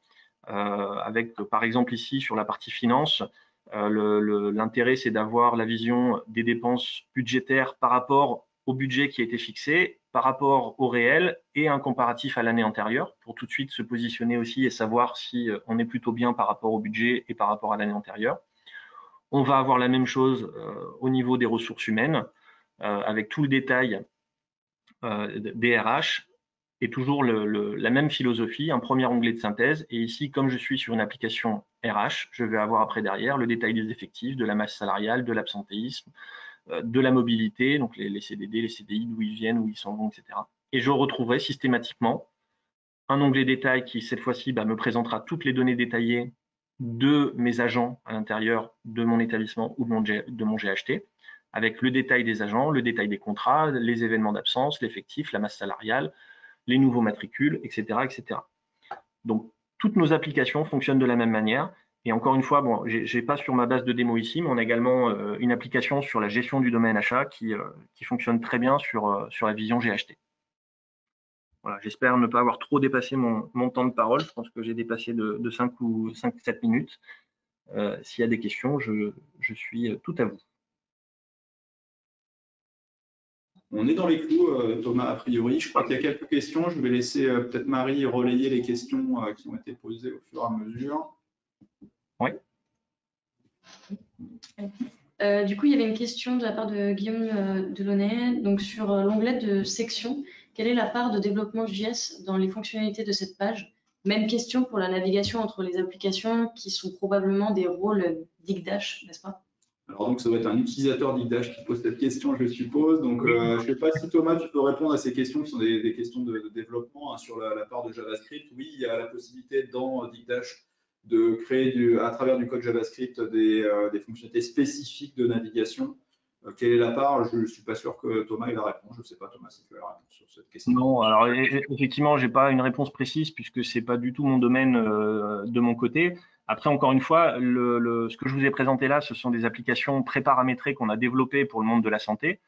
avec par exemple ici sur la partie finance. L'intérêt, c'est d'avoir la vision des dépenses budgétaires par rapport au budget qui a été fixé, par rapport au réel et un comparatif à l'année antérieure pour tout de suite se positionner aussi et savoir si on est plutôt bien par rapport au budget et par rapport à l'année antérieure. On va avoir la même chose au niveau des ressources humaines avec tout le détail des RH et toujours la même philosophie, un premier onglet de synthèse. Et ici, comme je suis sur une application RH, je vais avoir après derrière le détail des effectifs, de la masse salariale, de l'absentéisme, de la mobilité, donc les CDD, les CDI, d'où ils viennent, où ils s'en vont, etc. Et je retrouverai systématiquement un onglet détail qui, cette fois-ci, me présentera toutes les données détaillées de mes agents à l'intérieur de mon établissement ou de mon GHT, avec le détail des agents, le détail des contrats, les événements d'absence, l'effectif, la masse salariale, les nouveaux matricules, etc., etc. Donc, toutes nos applications fonctionnent de la même manière. Et encore une fois, bon, j'ai pas sur ma base de démo ici, mais on a également une application sur la gestion du domaine achat qui fonctionne très bien sur la vision GHT. Voilà, j'espère ne pas avoir trop dépassé mon temps de parole. Je pense que j'ai dépassé de 5 ou 7 minutes. S'il y a des questions, je suis tout à vous. On est dans les clous, Thomas, a priori. Je crois qu'il y a quelques questions. Je vais laisser peut-être Marie relayer les questions qui ont été posées au fur et à mesure. Oui. Du coup, il y avait une question de la part de Guillaume Delaunay. Donc, sur l'onglet de section, quelle est la part de développement JS dans les fonctionnalités de cette page? Même question pour la navigation entre les applications qui sont probablement des rôles Digdash, n'est-ce pas? Alors donc, ça doit être un utilisateur d'Igdash qui pose cette question, je suppose. Donc, Oui. je ne sais pas si Thomas, tu peux répondre à ces questions qui sont des questions de développement sur la part de JavaScript. Oui, il y a la possibilité dans Digdash de créer à travers du code JavaScript des fonctionnalités spécifiques de navigation. Quelle est la part? Je ne suis pas sûr que Thomas ait la réponse. Je ne sais pas, Thomas, si tu as la réponse sur cette question. Non, alors effectivement, j'ai pas une réponse précise puisque c'est pas du tout mon domaine de mon côté. Après, encore une fois, ce que je vous ai présenté là, ce sont des applications pré-paramétrées qu'on a développées pour le monde de la santé.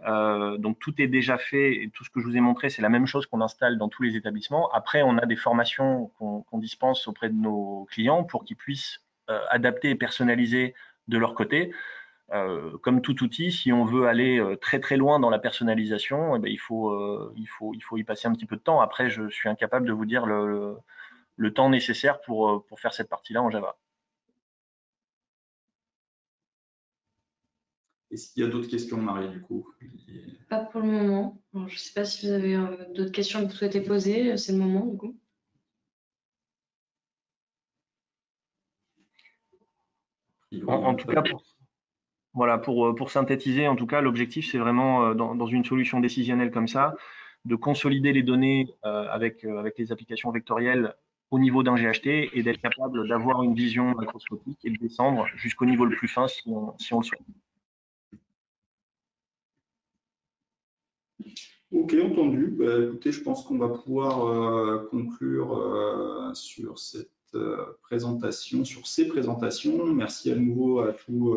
Donc tout est déjà fait et tout ce que je vous ai montré, c'est la même chose qu'on installe dans tous les établissements. Après, on a des formations qu'on dispense auprès de nos clients pour qu'ils puissent adapter et personnaliser de leur côté. Comme tout outil, si on veut aller très très loin dans la personnalisation, eh bien, il faut y passer un petit peu de temps. Après, je suis incapable de vous dire le temps nécessaire pour faire cette partie-là en Java. Est-ce qu'il y a d'autres questions, Marie, du coup? Pas pour le moment. Alors, je ne sais pas si vous avez d'autres questions que vous souhaitez poser. C'est le moment, du coup. En tout cas, voilà, pour synthétiser, en tout cas, l'objectif, c'est vraiment, dans une solution décisionnelle comme ça, de consolider les données avec les applications vectorielles au niveau d'un GHT et d'être capable d'avoir une vision macroscopique et de descendre jusqu'au niveau le plus fin si on le souhaite. Ok, entendu. Écoutez, je pense qu'on va pouvoir conclure sur cette présentation, sur ces présentations. Merci à nouveau à tous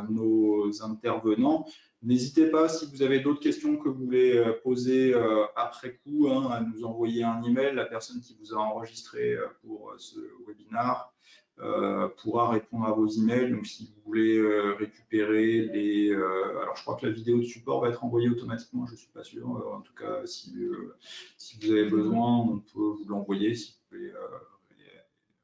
nos intervenants. N'hésitez pas, si vous avez d'autres questions que vous voulez poser après coup, à nous envoyer un email. La personne qui vous a enregistré pour ce webinaire pourra répondre à vos emails. Donc, si vous voulez récupérer les… alors, je crois que la vidéo de support va être envoyée automatiquement, je ne suis pas sûr. En tout cas, si vous avez besoin, on peut vous l'envoyer si vous voulez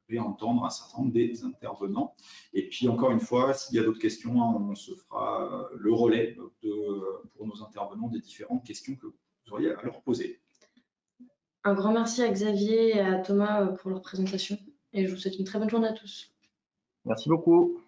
réentendre un certain nombre des intervenants. Et puis, encore une fois, s'il y a d'autres questions, on se fera le relais pour nos intervenants des différentes questions que vous auriez à leur poser. Un grand merci à Xavier et à Thomas pour leur présentation. Et je vous souhaite une très bonne journée à tous. Merci beaucoup.